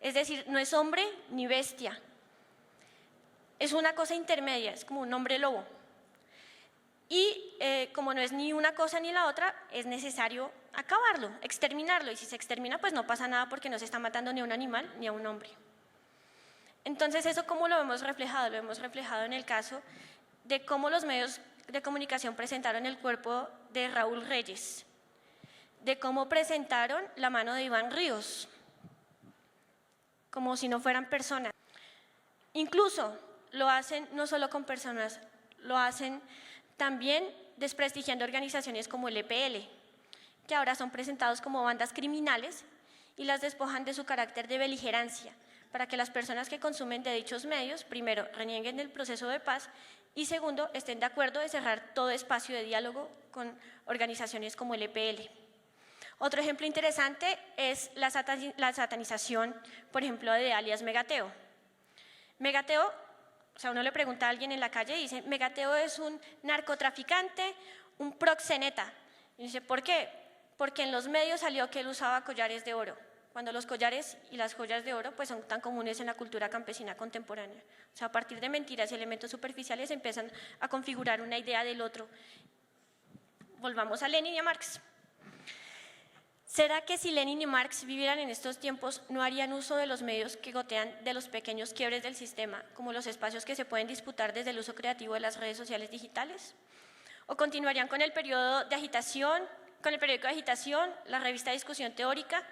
S19: es decir, no es hombre ni bestia, es una cosa intermedia, es como un hombre lobo. Y como no es ni una cosa ni la otra, es necesario acabarlo, exterminarlo, y si se extermina, pues no pasa nada porque no se está matando ni a un animal ni a un hombre. Entonces, ¿eso cómo lo hemos reflejado? Lo hemos reflejado en el caso de cómo los medios de comunicación presentaron el cuerpo de Raúl Reyes, de cómo presentaron la mano de Iván Ríos, como si no fueran personas. Incluso lo hacen no solo con personas, lo hacen también desprestigiando organizaciones como el EPL, que ahora son presentados como bandas criminales y las despojan de su carácter de beligerancia, para que las personas que consumen de dichos medios, primero, renieguen del proceso de paz y segundo, estén de acuerdo de cerrar todo espacio de diálogo con organizaciones como el EPL. Otro ejemplo interesante es la satanización, por ejemplo, de alias Megateo. Megateo, o sea, uno le pregunta a alguien en la calle y dice, Megateo es un narcotraficante, un proxeneta. Y dice, ¿por qué? Porque en los medios salió que él usaba collares de oro, cuando los collares y las joyas de oro pues son tan comunes en la cultura campesina contemporánea. O sea, a partir de mentiras y elementos superficiales se empiezan a configurar una idea del otro. Volvamos a Lenin y a Marx. ¿Será que si Lenin y Marx vivieran en estos tiempos no harían uso de los medios que gotean de los pequeños quiebres del sistema, como los espacios que se pueden disputar desde el uso creativo de las redes sociales digitales? ¿O continuarían con el periodo de agitación, con el periódico de agitación, la revista de discusión teórica?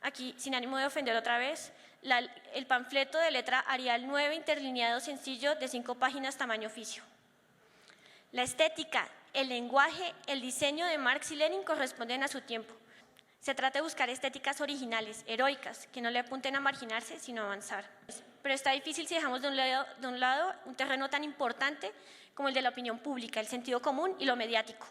S19: Aquí, sin ánimo de ofender otra vez, el panfleto de letra Arial 9 interlineado sencillo de 5 páginas tamaño oficio. La estética, el lenguaje, el diseño de Marx y Lenin corresponden a su tiempo. Se trata de buscar estéticas originales, heroicas, que no le apunten a marginarse, sino a avanzar. Pero está difícil si dejamos de un lado un terreno tan importante como el de la opinión pública, el sentido común y lo mediático.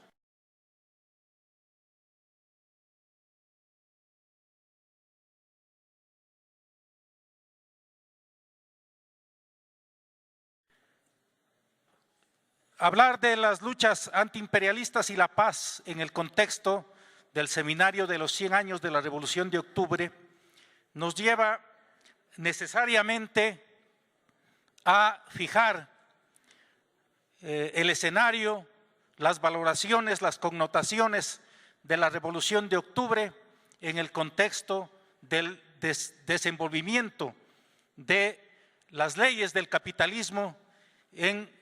S21: Hablar de las luchas antiimperialistas y la paz en el contexto del seminario de los 100 años de la Revolución de Octubre nos lleva necesariamente a fijar el escenario, las valoraciones, las connotaciones de la Revolución de Octubre en el contexto del desenvolvimiento de las leyes del capitalismo en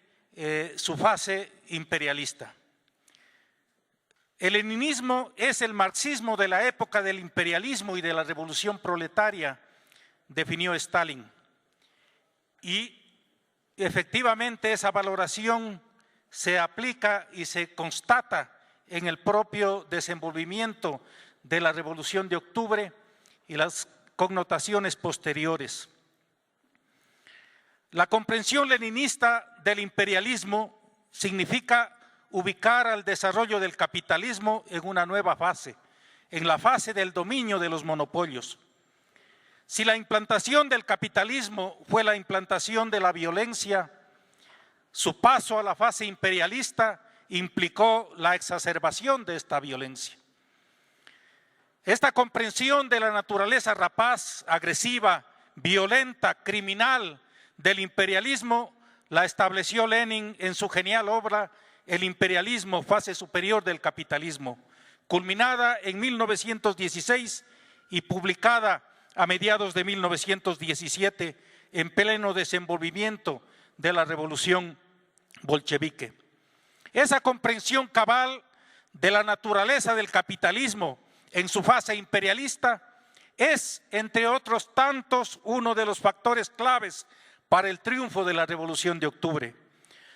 S21: su fase imperialista. El leninismo es el marxismo de la época del imperialismo y de la revolución proletaria, definió Stalin. Y efectivamente esa valoración se aplica y se constata en el propio desenvolvimiento de la Revolución de Octubre y las connotaciones posteriores. La comprensión leninista del imperialismo significa ubicar al desarrollo del capitalismo en una nueva fase, en la fase del dominio de los monopolios. Si la implantación del capitalismo fue la implantación de la violencia, su paso a la fase imperialista implicó la exacerbación de esta violencia. Esta comprensión de la naturaleza rapaz, agresiva, violenta, criminal del imperialismo la estableció Lenin en su genial obra el imperialismo, fase superior del capitalismo, culminada en 1916 y publicada a mediados de 1917 en pleno desenvolvimiento de la revolución bolchevique. Esa comprensión cabal de la naturaleza del capitalismo en su fase imperialista es, entre otros tantos, uno de los factores claves para el triunfo de la Revolución de Octubre.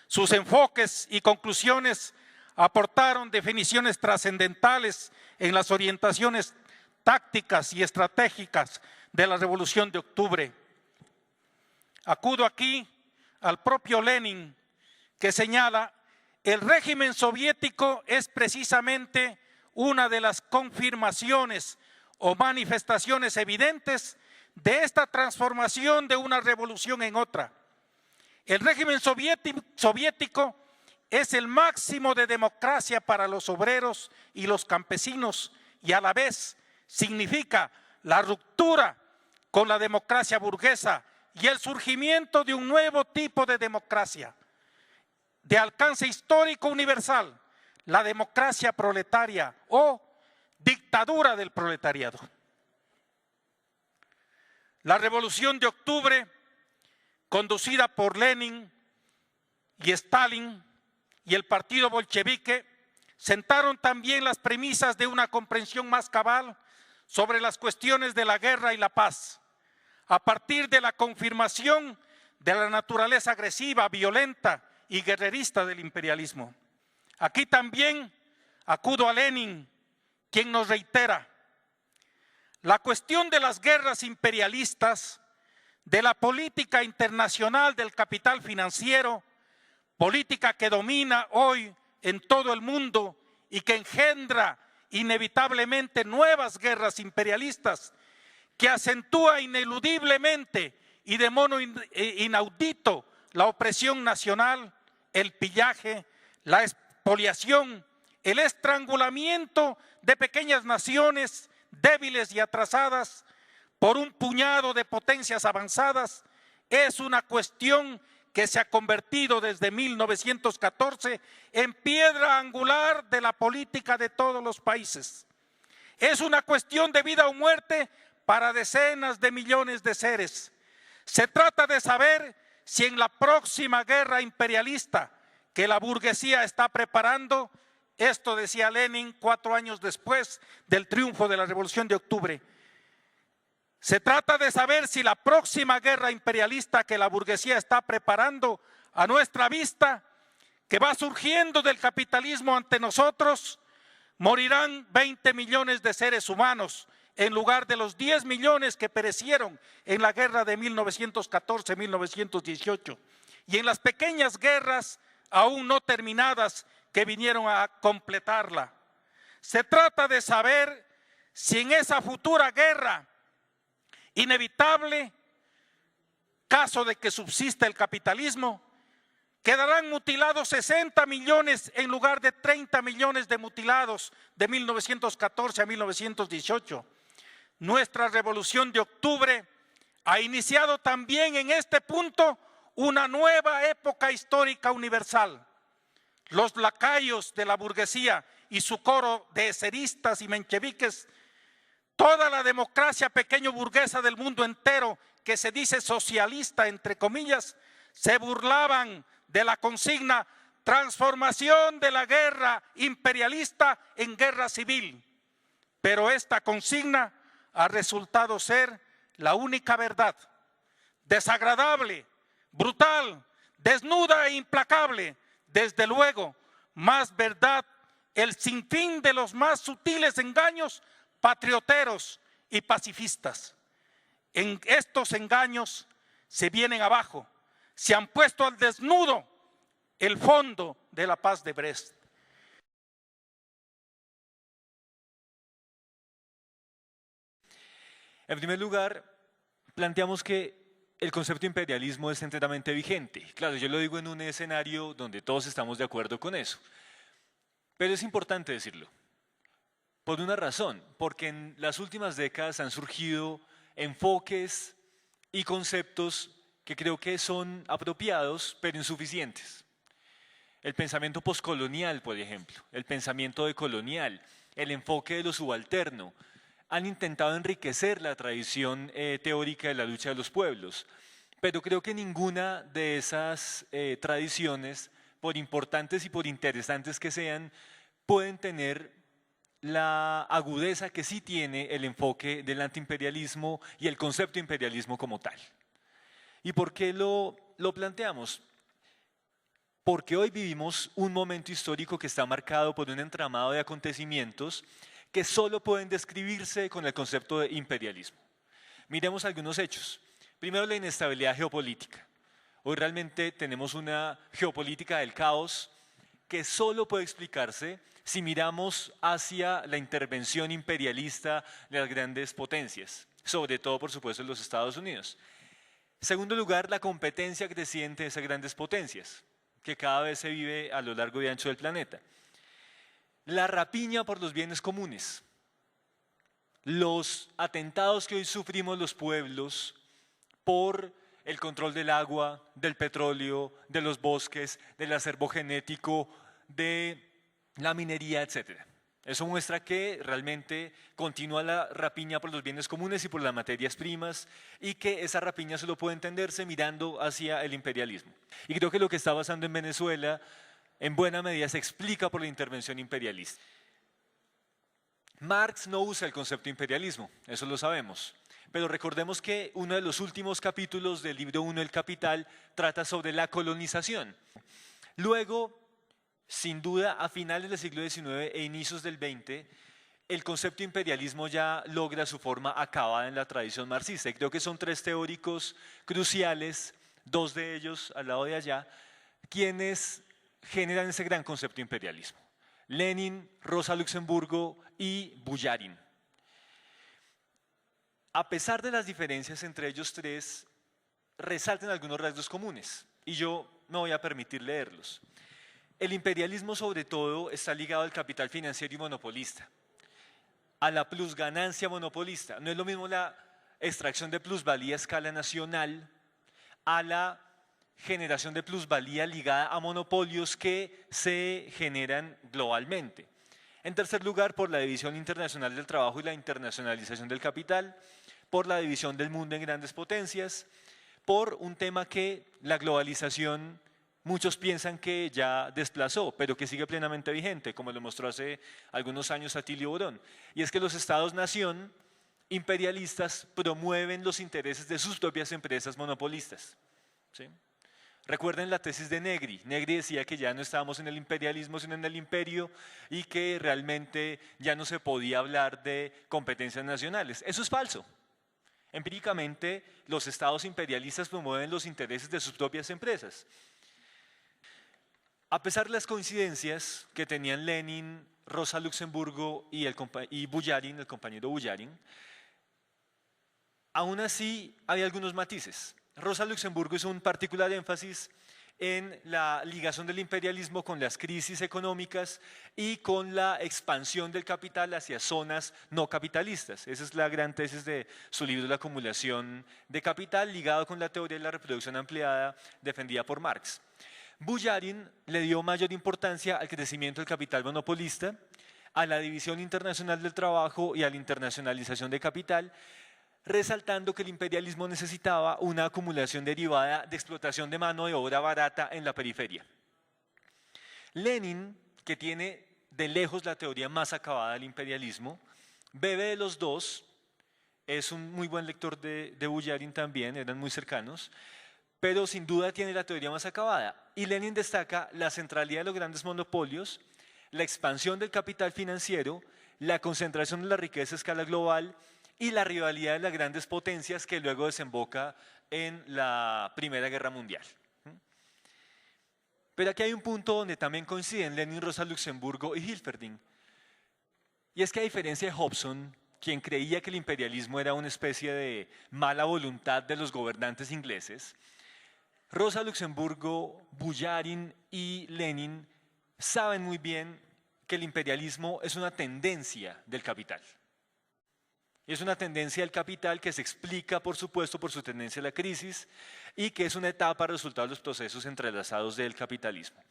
S21: Sus enfoques y conclusiones aportaron definiciones trascendentales en las orientaciones tácticas y estratégicas de la Revolución de Octubre. Acudo aquí al propio Lenin, que señala: el régimen soviético es precisamente una de las confirmaciones o manifestaciones evidentes de esta transformación de una revolución en otra. El régimen soviético es el máximo de democracia para los obreros y los campesinos y a la vez significa la ruptura con la democracia burguesa y el surgimiento de un nuevo tipo de democracia de alcance histórico universal, la democracia proletaria o dictadura del proletariado. La Revolución de Octubre, conducida por Lenin y Stalin y el partido bolchevique, sentaron también las premisas de una comprensión más cabal sobre las cuestiones de la guerra y la paz, a partir de la confirmación de la naturaleza agresiva, violenta y guerrerista del imperialismo. Aquí también acudo a Lenin, quien nos reitera: la cuestión de las guerras imperialistas, de la política internacional del capital financiero, política que domina hoy en todo el mundo y que engendra inevitablemente nuevas guerras imperialistas, que acentúa ineludiblemente y de modo inaudito la opresión nacional, el pillaje, la expoliación, el estrangulamiento de pequeñas naciones débiles y atrasadas por un puñado de potencias avanzadas, es una cuestión que se ha convertido desde 1914 en piedra angular de la política de todos los países. Es una cuestión de vida o muerte para decenas de millones de seres. Se trata de saber si en la próxima guerra imperialista que la burguesía está preparando, esto decía Lenin 4 años después del triunfo de la Revolución de Octubre, se trata de saber si la próxima guerra imperialista que la burguesía está preparando a nuestra vista, que va surgiendo del capitalismo ante nosotros, morirán 20 millones de seres humanos en lugar de los 10 millones que perecieron en la guerra de 1914-1918 y en las pequeñas guerras aún no terminadas que vinieron a completarla. Se trata de saber si en esa futura guerra inevitable, caso de que subsista el capitalismo, quedarán mutilados 60 millones en lugar de 30 millones de mutilados de 1914 a 1918. Nuestra Revolución de Octubre ha iniciado también en este punto una nueva época histórica universal. Los lacayos de la burguesía y su coro de eseristas y mencheviques, toda la democracia pequeño burguesa del mundo entero, que se dice socialista entre comillas, se burlaban de la consigna transformación de la guerra imperialista en guerra civil. Pero esta consigna ha resultado ser la única verdad, desagradable, brutal, desnuda e implacable. Desde luego, más verdad el sinfín de los más sutiles engaños patrioteros y pacifistas. En estos engaños se vienen abajo, se han puesto al desnudo el fondo de la paz de Brest.
S5: En primer lugar, planteamos que el concepto de imperialismo es enteramente vigente. Claro, yo lo digo en un escenario donde todos estamos de acuerdo con eso. Pero es importante decirlo, por una razón, porque en las últimas décadas han surgido enfoques y conceptos que creo que son apropiados, pero insuficientes. el pensamiento poscolonial, por ejemplo, el pensamiento decolonial, el enfoque de lo subalterno, han intentado enriquecer la tradición teórica de la lucha de los pueblos. Pero creo que ninguna de esas tradiciones, por importantes y por interesantes que sean, pueden tener la agudeza que sí tiene el enfoque del antiimperialismo y el concepto de imperialismo como tal. ¿Y por qué lo planteamos? Porque hoy vivimos un momento histórico que está marcado por un entramado de acontecimientos que solo pueden describirse con el concepto de imperialismo. Miremos algunos hechos. Primero, la inestabilidad geopolítica. Hoy realmente tenemos una geopolítica del caos que solo puede explicarse si miramos hacia la intervención imperialista de las grandes potencias, sobre todo, por supuesto, en los Estados Unidos. En segundo lugar, la competencia creciente de esas grandes potencias, que cada vez se vive a lo largo y ancho del planeta. La rapiña por los bienes comunes, los atentados que hoy sufrimos los pueblos por el control del agua, del petróleo, de los bosques, del acervo genético, de la minería, etc. Eso muestra que realmente continúa la rapiña por los bienes comunes y por las materias primas, y que esa rapiña solo puede entenderse mirando hacia el imperialismo. Y creo que lo que está pasando en Venezuela en buena medida se explica por la intervención imperialista. Marx no usa el concepto de imperialismo, eso lo sabemos. Pero recordemos que uno de los últimos capítulos del libro 1 del Capital trata sobre la colonización. Luego, sin duda, a finales del siglo XIX e inicios del XX, el concepto de imperialismo ya logra su forma acabada en la tradición marxista. Y creo que son tres teóricos cruciales, dos de ellos al lado de allá, quienes generan ese gran concepto de imperialismo. Lenin, Rosa Luxemburgo y Bujarin. A pesar de las diferencias entre ellos tres, resaltan algunos rasgos comunes, y yo me voy a permitir leerlos. El imperialismo, sobre todo, está ligado al capital financiero y monopolista, a la plusganancia monopolista. No es lo mismo la extracción de plusvalía a escala nacional a la generación de plusvalía ligada a monopolios que se generan globalmente. En tercer lugar, por la división internacional del trabajo y la internacionalización del capital, por la división del mundo en grandes potencias, por un tema que la globalización muchos piensan que ya desplazó, pero que sigue plenamente vigente, como lo mostró hace algunos años Atilio Borón, y es que los estados-nación imperialistas promueven los intereses de sus propias empresas monopolistas. ¿Sí? Recuerden la tesis de Negri. Negri decía que ya no estábamos en el imperialismo sino en el imperio, y que realmente ya no se podía hablar de competencias nacionales. Eso es falso. Empíricamente, los estados imperialistas promueven los intereses de sus propias empresas. A pesar de las coincidencias que tenían Lenin, Rosa Luxemburgo y Bujarin, el compañero Bujarin, aún así hay algunos matices. Rosa Luxemburgo hizo un particular énfasis en la ligación del imperialismo con las crisis económicas y con la expansión del capital hacia zonas no capitalistas. Esa es la gran tesis de su libro La acumulación de capital, ligado con la teoría de la reproducción ampliada defendida por Marx. Bujarin le dio mayor importancia al crecimiento del capital monopolista, a la división internacional del trabajo y a la internacionalización de capital, resaltando que el imperialismo necesitaba una acumulación derivada de explotación de mano de obra barata en la periferia. Lenin, que tiene de lejos la teoría más acabada del imperialismo, bebe de los dos, es un muy buen lector de Bujarin también, eran muy cercanos, pero sin duda tiene la teoría más acabada. Y Lenin destaca la centralidad de los grandes monopolios, la expansión del capital financiero, la concentración de la riqueza a escala global y la rivalidad de las grandes potencias que luego desemboca en la Primera Guerra Mundial. Pero aquí hay un punto donde también coinciden Lenin, Rosa Luxemburgo y Hilferding. Y es que a diferencia de Hobson, quien creía que el imperialismo era una especie de mala voluntad de los gobernantes ingleses, Rosa Luxemburgo, Bujarin y Lenin saben muy bien que el imperialismo es una tendencia del capital. Es una tendencia del capital que se explica, por supuesto, por su tendencia a la crisis, y que es una etapa resultado de los procesos entrelazados del capitalismo.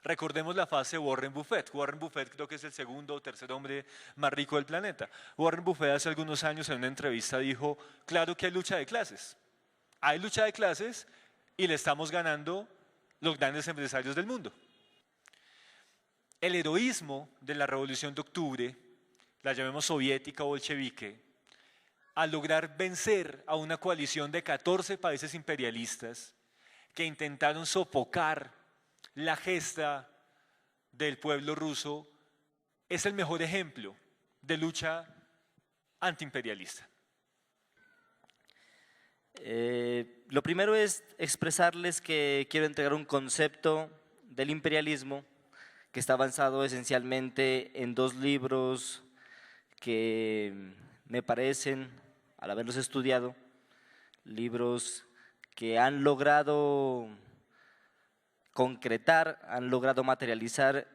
S5: Recordemos la fase de Warren Buffett. Warren Buffett creo que es el segundo o tercer hombre más rico del planeta. Warren Buffett hace algunos años en una entrevista dijo, claro que hay lucha de clases. Hay lucha de clases y le estamos ganando los grandes empresarios del mundo. El heroísmo de la Revolución de Octubre, la llamemos soviética o bolchevique, al lograr vencer a una coalición de 14 países imperialistas que intentaron sofocar la gesta del pueblo ruso, es el mejor ejemplo de lucha antiimperialista.
S1: Lo primero es expresarles que quiero entregar un concepto del imperialismo que está avanzado esencialmente en dos libros que me parecen, al haberlos estudiado, libros que han logrado concretar, han logrado materializar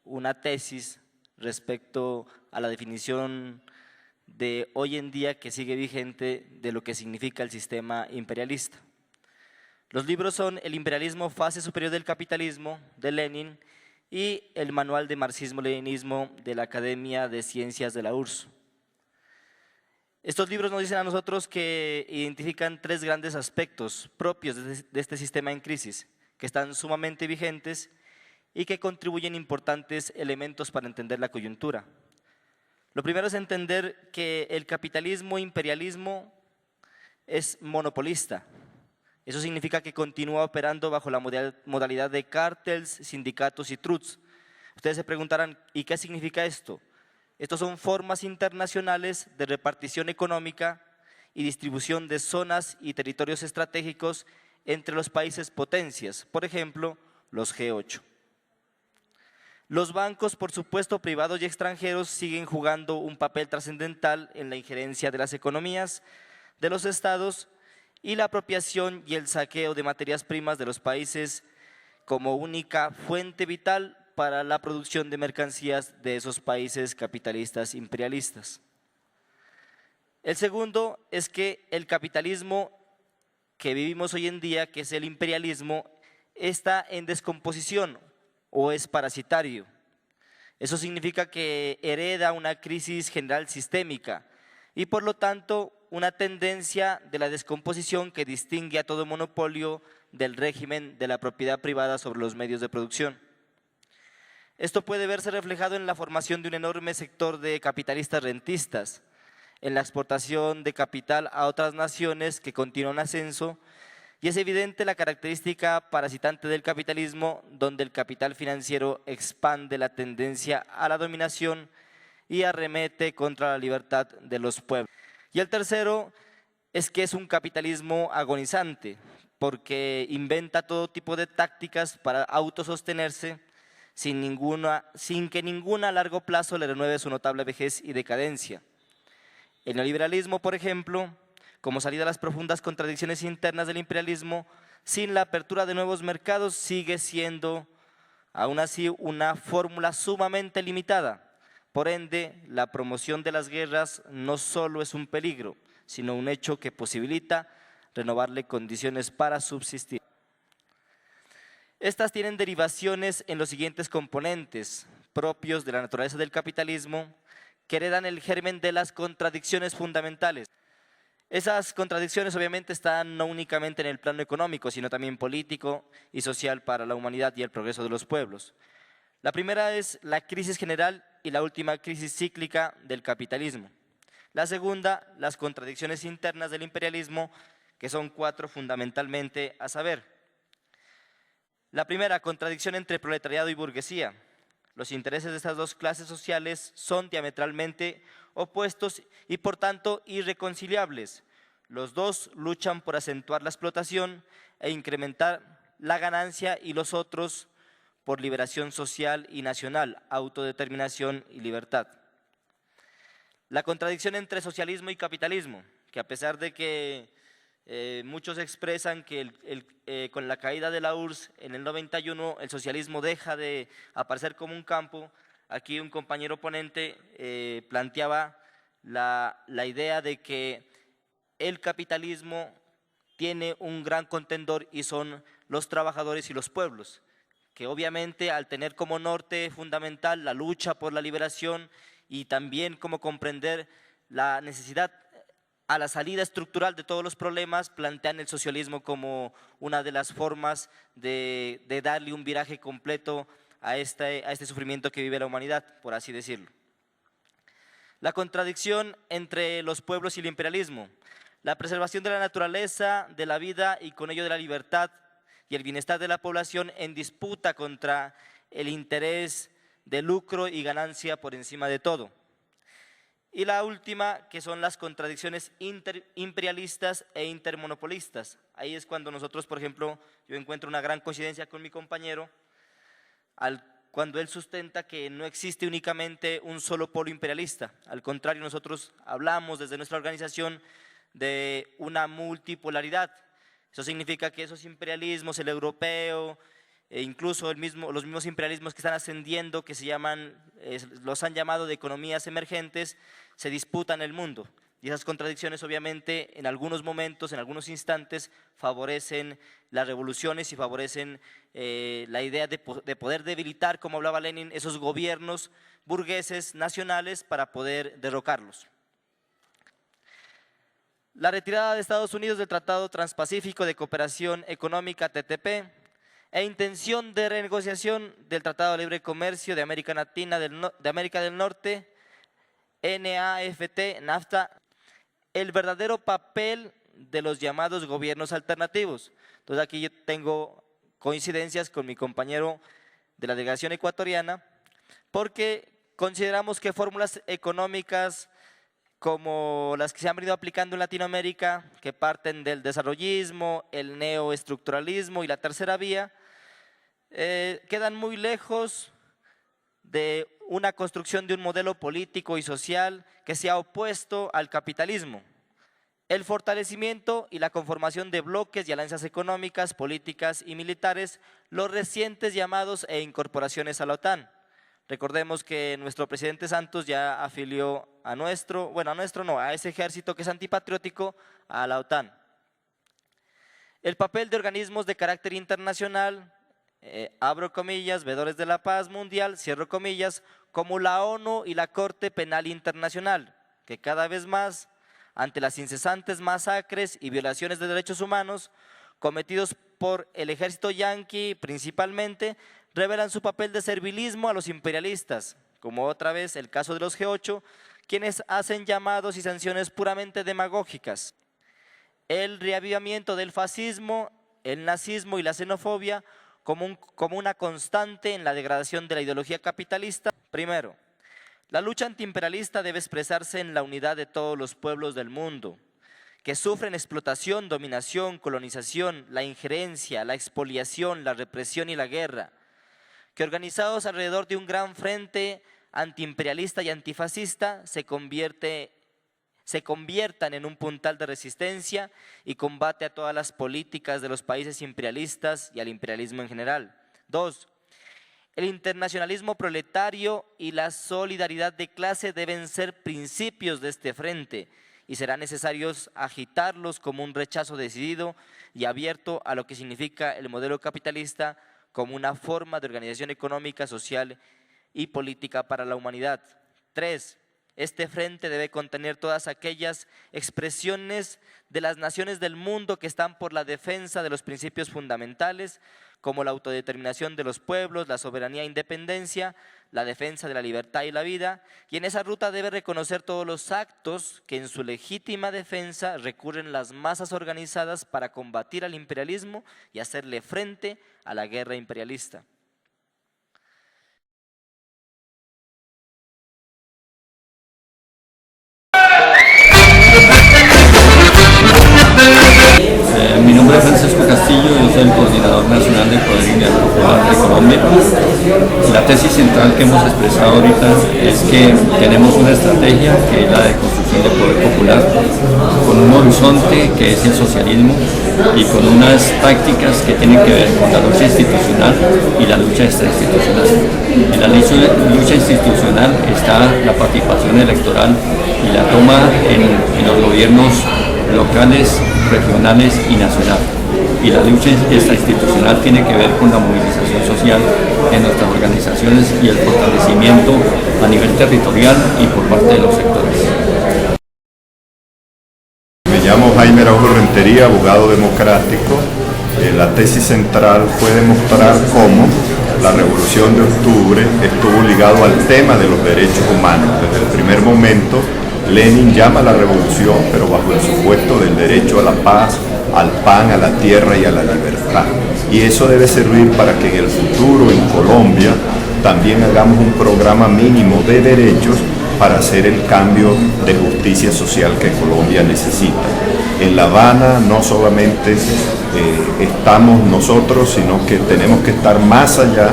S1: una tesis respecto a la definición de hoy en día que sigue vigente de lo que significa el sistema imperialista. Los libros son El imperialismo, fase superior del capitalismo, de Lenin, y el Manual de Marxismo-Leninismo de la Academia de Ciencias de la URSS. Estos libros nos dicen a nosotros que identifican tres grandes aspectos propios de este sistema en crisis, que están sumamente vigentes y que contribuyen importantes elementos para entender la coyuntura. Lo primero es entender que el capitalismo imperialismo es monopolista. Eso significa que continúa operando bajo la modalidad de cárteles, sindicatos y trusts. Ustedes se preguntarán, ¿y qué significa esto? Estos son formas internacionales de repartición económica y distribución de zonas y territorios estratégicos entre los países potencias, por ejemplo, los G8. Los bancos, por supuesto, privados y extranjeros, siguen jugando un papel trascendental en la injerencia de las economías de los estados y la apropiación y el saqueo de materias primas de los países como única fuente vital para la producción de mercancías de esos países capitalistas imperialistas. El segundo es que el capitalismo que vivimos hoy en día, que es el imperialismo, está en descomposición o es parasitario. Eso significa que hereda una crisis general sistémica y por lo tanto una tendencia de la descomposición que distingue a todo monopolio del régimen de la propiedad privada sobre los medios de producción. Esto puede verse reflejado en la formación de un enorme sector de capitalistas rentistas, en la exportación de capital a otras naciones que continúan en ascenso, y es evidente la característica parasitante del capitalismo, donde el capital financiero expande la tendencia a la dominación y arremete contra la libertad de los pueblos. Y el tercero es que es un capitalismo agonizante, porque inventa todo tipo de tácticas para autosostenerse sin que ninguna a largo plazo le renueve su notable vejez y decadencia. El neoliberalismo, por ejemplo, como salida a las profundas contradicciones internas del imperialismo, sin la apertura de nuevos mercados, sigue siendo aún así una fórmula sumamente limitada. Por ende, la promoción de las guerras no solo es un peligro, sino un hecho que posibilita renovarle condiciones para subsistir. Estas tienen derivaciones en los siguientes componentes propios de la naturaleza del capitalismo, que heredan el germen de las contradicciones fundamentales. Esas contradicciones obviamente están no únicamente en el plano económico, sino también político y social para la humanidad y el progreso de los pueblos. La primera es la crisis general y la última crisis cíclica del capitalismo. La segunda, las contradicciones internas del imperialismo, que son cuatro fundamentalmente, a saber. La primera, contradicción entre proletariado y burguesía. Los intereses de estas dos clases sociales son diametralmente opuestos y por tanto irreconciliables. Los dos luchan por acentuar la explotación e incrementar la ganancia y los otros por liberación social y nacional, autodeterminación y libertad. La contradicción entre socialismo y capitalismo, que a pesar de que muchos expresan que con la caída de la URSS en el 91 el socialismo deja de aparecer como un campo, aquí un compañero ponente planteaba la idea de que el capitalismo tiene un gran contendor y son los trabajadores y los pueblos, que obviamente al tener como norte fundamental la lucha por la liberación y también como comprender la necesidad a la salida estructural de todos los problemas, plantean el socialismo como una de las formas de darle un viraje completo a este sufrimiento que vive la humanidad, por así decirlo. La contradicción entre los pueblos y el imperialismo, la preservación de la naturaleza, de la vida y con ello de la libertad y el bienestar de la población en disputa contra el interés de lucro y ganancia por encima de todo. Y la última, que son las contradicciones imperialistas e intermonopolistas. Ahí es cuando nosotros, por ejemplo, yo encuentro una gran coincidencia con mi compañero, cuando él sustenta que no existe únicamente un solo polo imperialista. Al contrario, nosotros hablamos desde nuestra organización de una multipolaridad. Eso significa que esos imperialismos, el europeo, e incluso los mismos imperialismos que están ascendiendo, que los han llamado de economías emergentes, se disputan el mundo. Y esas contradicciones obviamente en algunos momentos, en algunos instantes, favorecen las revoluciones y favorecen la idea de poder debilitar, como hablaba Lenin, esos gobiernos burgueses nacionales para poder derrocarlos. La retirada de Estados Unidos del Tratado Transpacífico de Cooperación Económica, TTP, e intención de renegociación del Tratado de Libre Comercio de América Latina, de América del Norte, NAFTA, el verdadero papel de los llamados gobiernos alternativos. Entonces aquí yo tengo coincidencias con mi compañero de la delegación ecuatoriana, porque consideramos que fórmulas económicas como las que se han venido aplicando en Latinoamérica, que parten del desarrollismo, el neoestructuralismo y la tercera vía, quedan muy lejos de una construcción de un modelo político y social que sea opuesto al capitalismo. El fortalecimiento y la conformación de bloques y alianzas económicas, políticas y militares, los recientes llamados e incorporaciones a la OTAN. Recordemos que nuestro presidente Santos ya afilió a ese ejército que es antipatriótico, a la OTAN. El papel de organismos de carácter internacional, abro comillas, veedores de la paz mundial, cierro comillas, como la ONU y la Corte Penal Internacional, que cada vez más, ante las incesantes masacres y violaciones de derechos humanos cometidos por el ejército yanqui principalmente, revelan su papel de servilismo a los imperialistas, como otra vez el caso de los G8, quienes hacen llamados y sanciones puramente demagógicas. El reavivamiento del fascismo, el nazismo y la xenofobia como una constante en la degradación de la ideología capitalista. Primero, la lucha antiimperialista debe expresarse en la unidad de todos los pueblos del mundo, que sufren explotación, dominación, colonización, la injerencia, la expoliación, la represión y la guerra, que organizados alrededor de un gran frente antiimperialista y antifascista se conviertan en un puntal de resistencia y combate a todas las políticas de los países imperialistas y al imperialismo en general. 2. El internacionalismo proletario y la solidaridad de clase deben ser principios de este frente y será necesario agitarlos como un rechazo decidido y abierto a lo que significa el modelo capitalista como una forma de organización económica, social y política para la humanidad. 3. Este frente debe contener todas aquellas expresiones de las naciones del mundo que están por la defensa de los principios fundamentales, como la autodeterminación de los pueblos, la soberanía e independencia, la defensa de la libertad y la vida, y en esa ruta debe reconocer todos los actos que en su legítima defensa recurren las masas organizadas para combatir al imperialismo y hacerle frente a la guerra imperialista.
S2: Mi nombre es Francisco Castillo, yo soy el coordinador nacional del Poder Indiano Popular de Colombia. La tesis central que hemos expresado ahorita es que tenemos una estrategia que es la de construcción del poder popular, con un horizonte que es el socialismo y con unas tácticas que tienen que ver con la lucha institucional y la lucha extrainstitucional. En la lucha institucional está la participación electoral y la toma en los gobiernos locales, regionales y nacionales. Y y la lucha extrainstitucional tiene que ver con la movilización social en nuestras organizaciones y el fortalecimiento a nivel territorial y por parte de los sectores.
S3: Me llamo Jaime Araujo Rentería, abogado democrático. La tesis central fue demostrar cómo la Revolución de Octubre estuvo ligado al tema de los derechos humanos. Desde el primer momento, Lenin llama a la revolución, pero bajo el supuesto del derecho a la paz, al pan, a la tierra y a la libertad. Y eso debe servir para que en el futuro, en Colombia, también hagamos un programa mínimo de derechos para hacer el cambio de justicia social que Colombia necesita. En La Habana no solamente estamos nosotros, sino que tenemos que estar más allá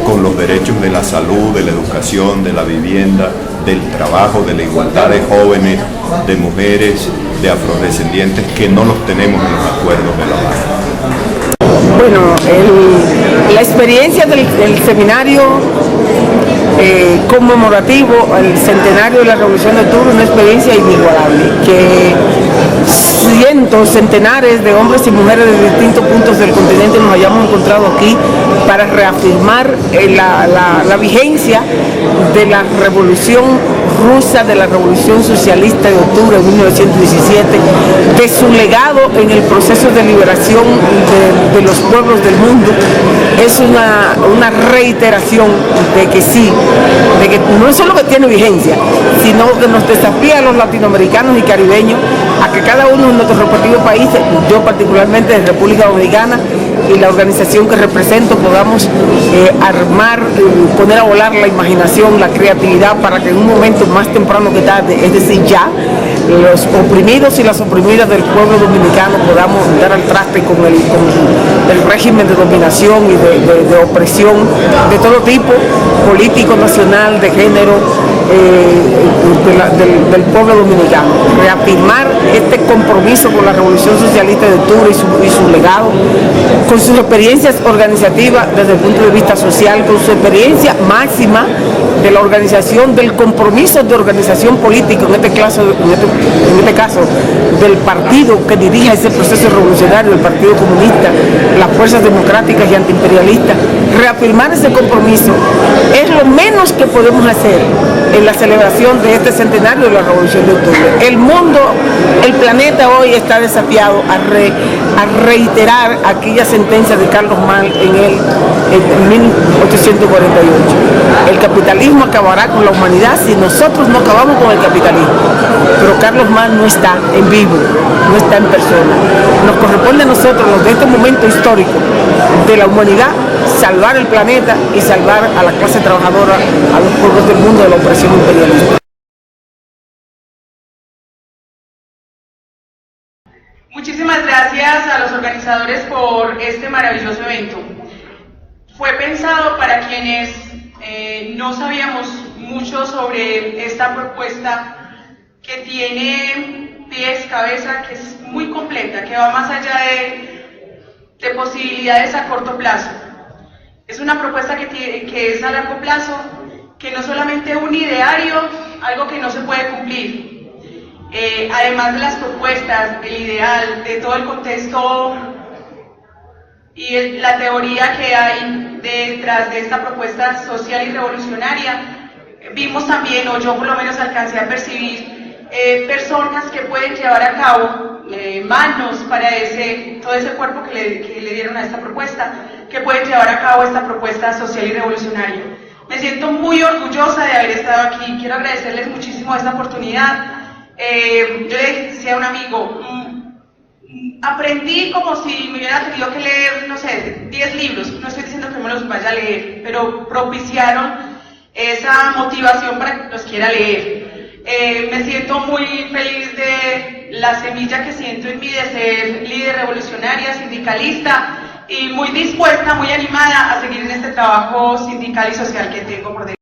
S3: con los derechos de la salud, de la educación, de la vivienda, del trabajo, de la igualdad de jóvenes, de mujeres, de afrodescendientes, que no los tenemos en los acuerdos de La Habana.
S22: Bueno, la experiencia del seminario conmemorativo al centenario de la Revolución de Octubre es una experiencia inigualable, que cientos, centenares de hombres y mujeres de distintos puntos del continente nos hayamos encontrado aquí para reafirmar la vigencia de la Revolución Rusa, de la Revolución Socialista de Octubre de 1917, de su legado en el proceso de liberación de los pueblos del mundo. Es una reiteración de que sí, de que no es solo que tiene vigencia, sino que nos desafía a los latinoamericanos y caribeños a que cada uno en nuestros respectivos países, yo particularmente de República Dominicana y la organización que represento, podamos armar, poner a volar la imaginación, la creatividad, para que en un momento más temprano que tarde, es decir, ya, los oprimidos y las oprimidas del pueblo dominicano podamos dar al traste con el régimen de dominación y de opresión de todo tipo, político, nacional, de género, del pueblo dominicano. Reafirmar este compromiso con la Revolución Socialista de Octubre y su legado, con sus experiencias organizativas desde el punto de vista social, con su experiencia máxima de la organización, del compromiso de organización política, en este caso del partido que dirige ese proceso revolucionario, el Partido Comunista, las fuerzas democráticas y antiimperialistas. Reafirmar ese compromiso es lo menos que podemos hacer en la celebración de este centenario de la Revolución de Octubre. El mundo, el planeta hoy está desafiado a reiterar aquella sentencia de Carlos Marx en 1848. El capitalismo acabará con la humanidad si nosotros no acabamos con el capitalismo. Pero Carlos Marx no está en vivo, no está en persona. Nos corresponde a nosotros, de este momento histórico de la humanidad, salvar el planeta y salvar a la clase trabajadora, a los pueblos del mundo de la opresión imperialista.
S23: Muchísimas gracias a los organizadores por este maravilloso evento. Fue pensado para quienes no sabíamos mucho sobre esta propuesta, que tiene pies, cabeza, que es muy completa, que va más allá de posibilidades a corto plazo. Es una propuesta que es a largo plazo, que no solamente un ideario, algo que no se puede cumplir. Además de las propuestas, el ideal, de todo el contexto y la teoría que hay detrás de esta propuesta social y revolucionaria, vimos también, o yo por lo menos alcancé a percibir, personas que pueden llevar a cabo, manos para todo ese cuerpo que le dieron a esta propuesta, que pueden llevar a cabo esta propuesta social y revolucionaria. Me siento muy orgullosa de haber estado aquí, quiero agradecerles muchísimo esta oportunidad. Yo le decía a un amigo, aprendí como si me hubiera tenido que leer, no sé, 10 libros, no estoy diciendo que me los vaya a leer, pero propiciaron esa motivación para que los quiera leer. Me siento muy feliz de la semilla que siento en mí de ser líder revolucionaria, sindicalista, y muy dispuesta, muy animada a seguir en este trabajo sindical y social que tengo por delante.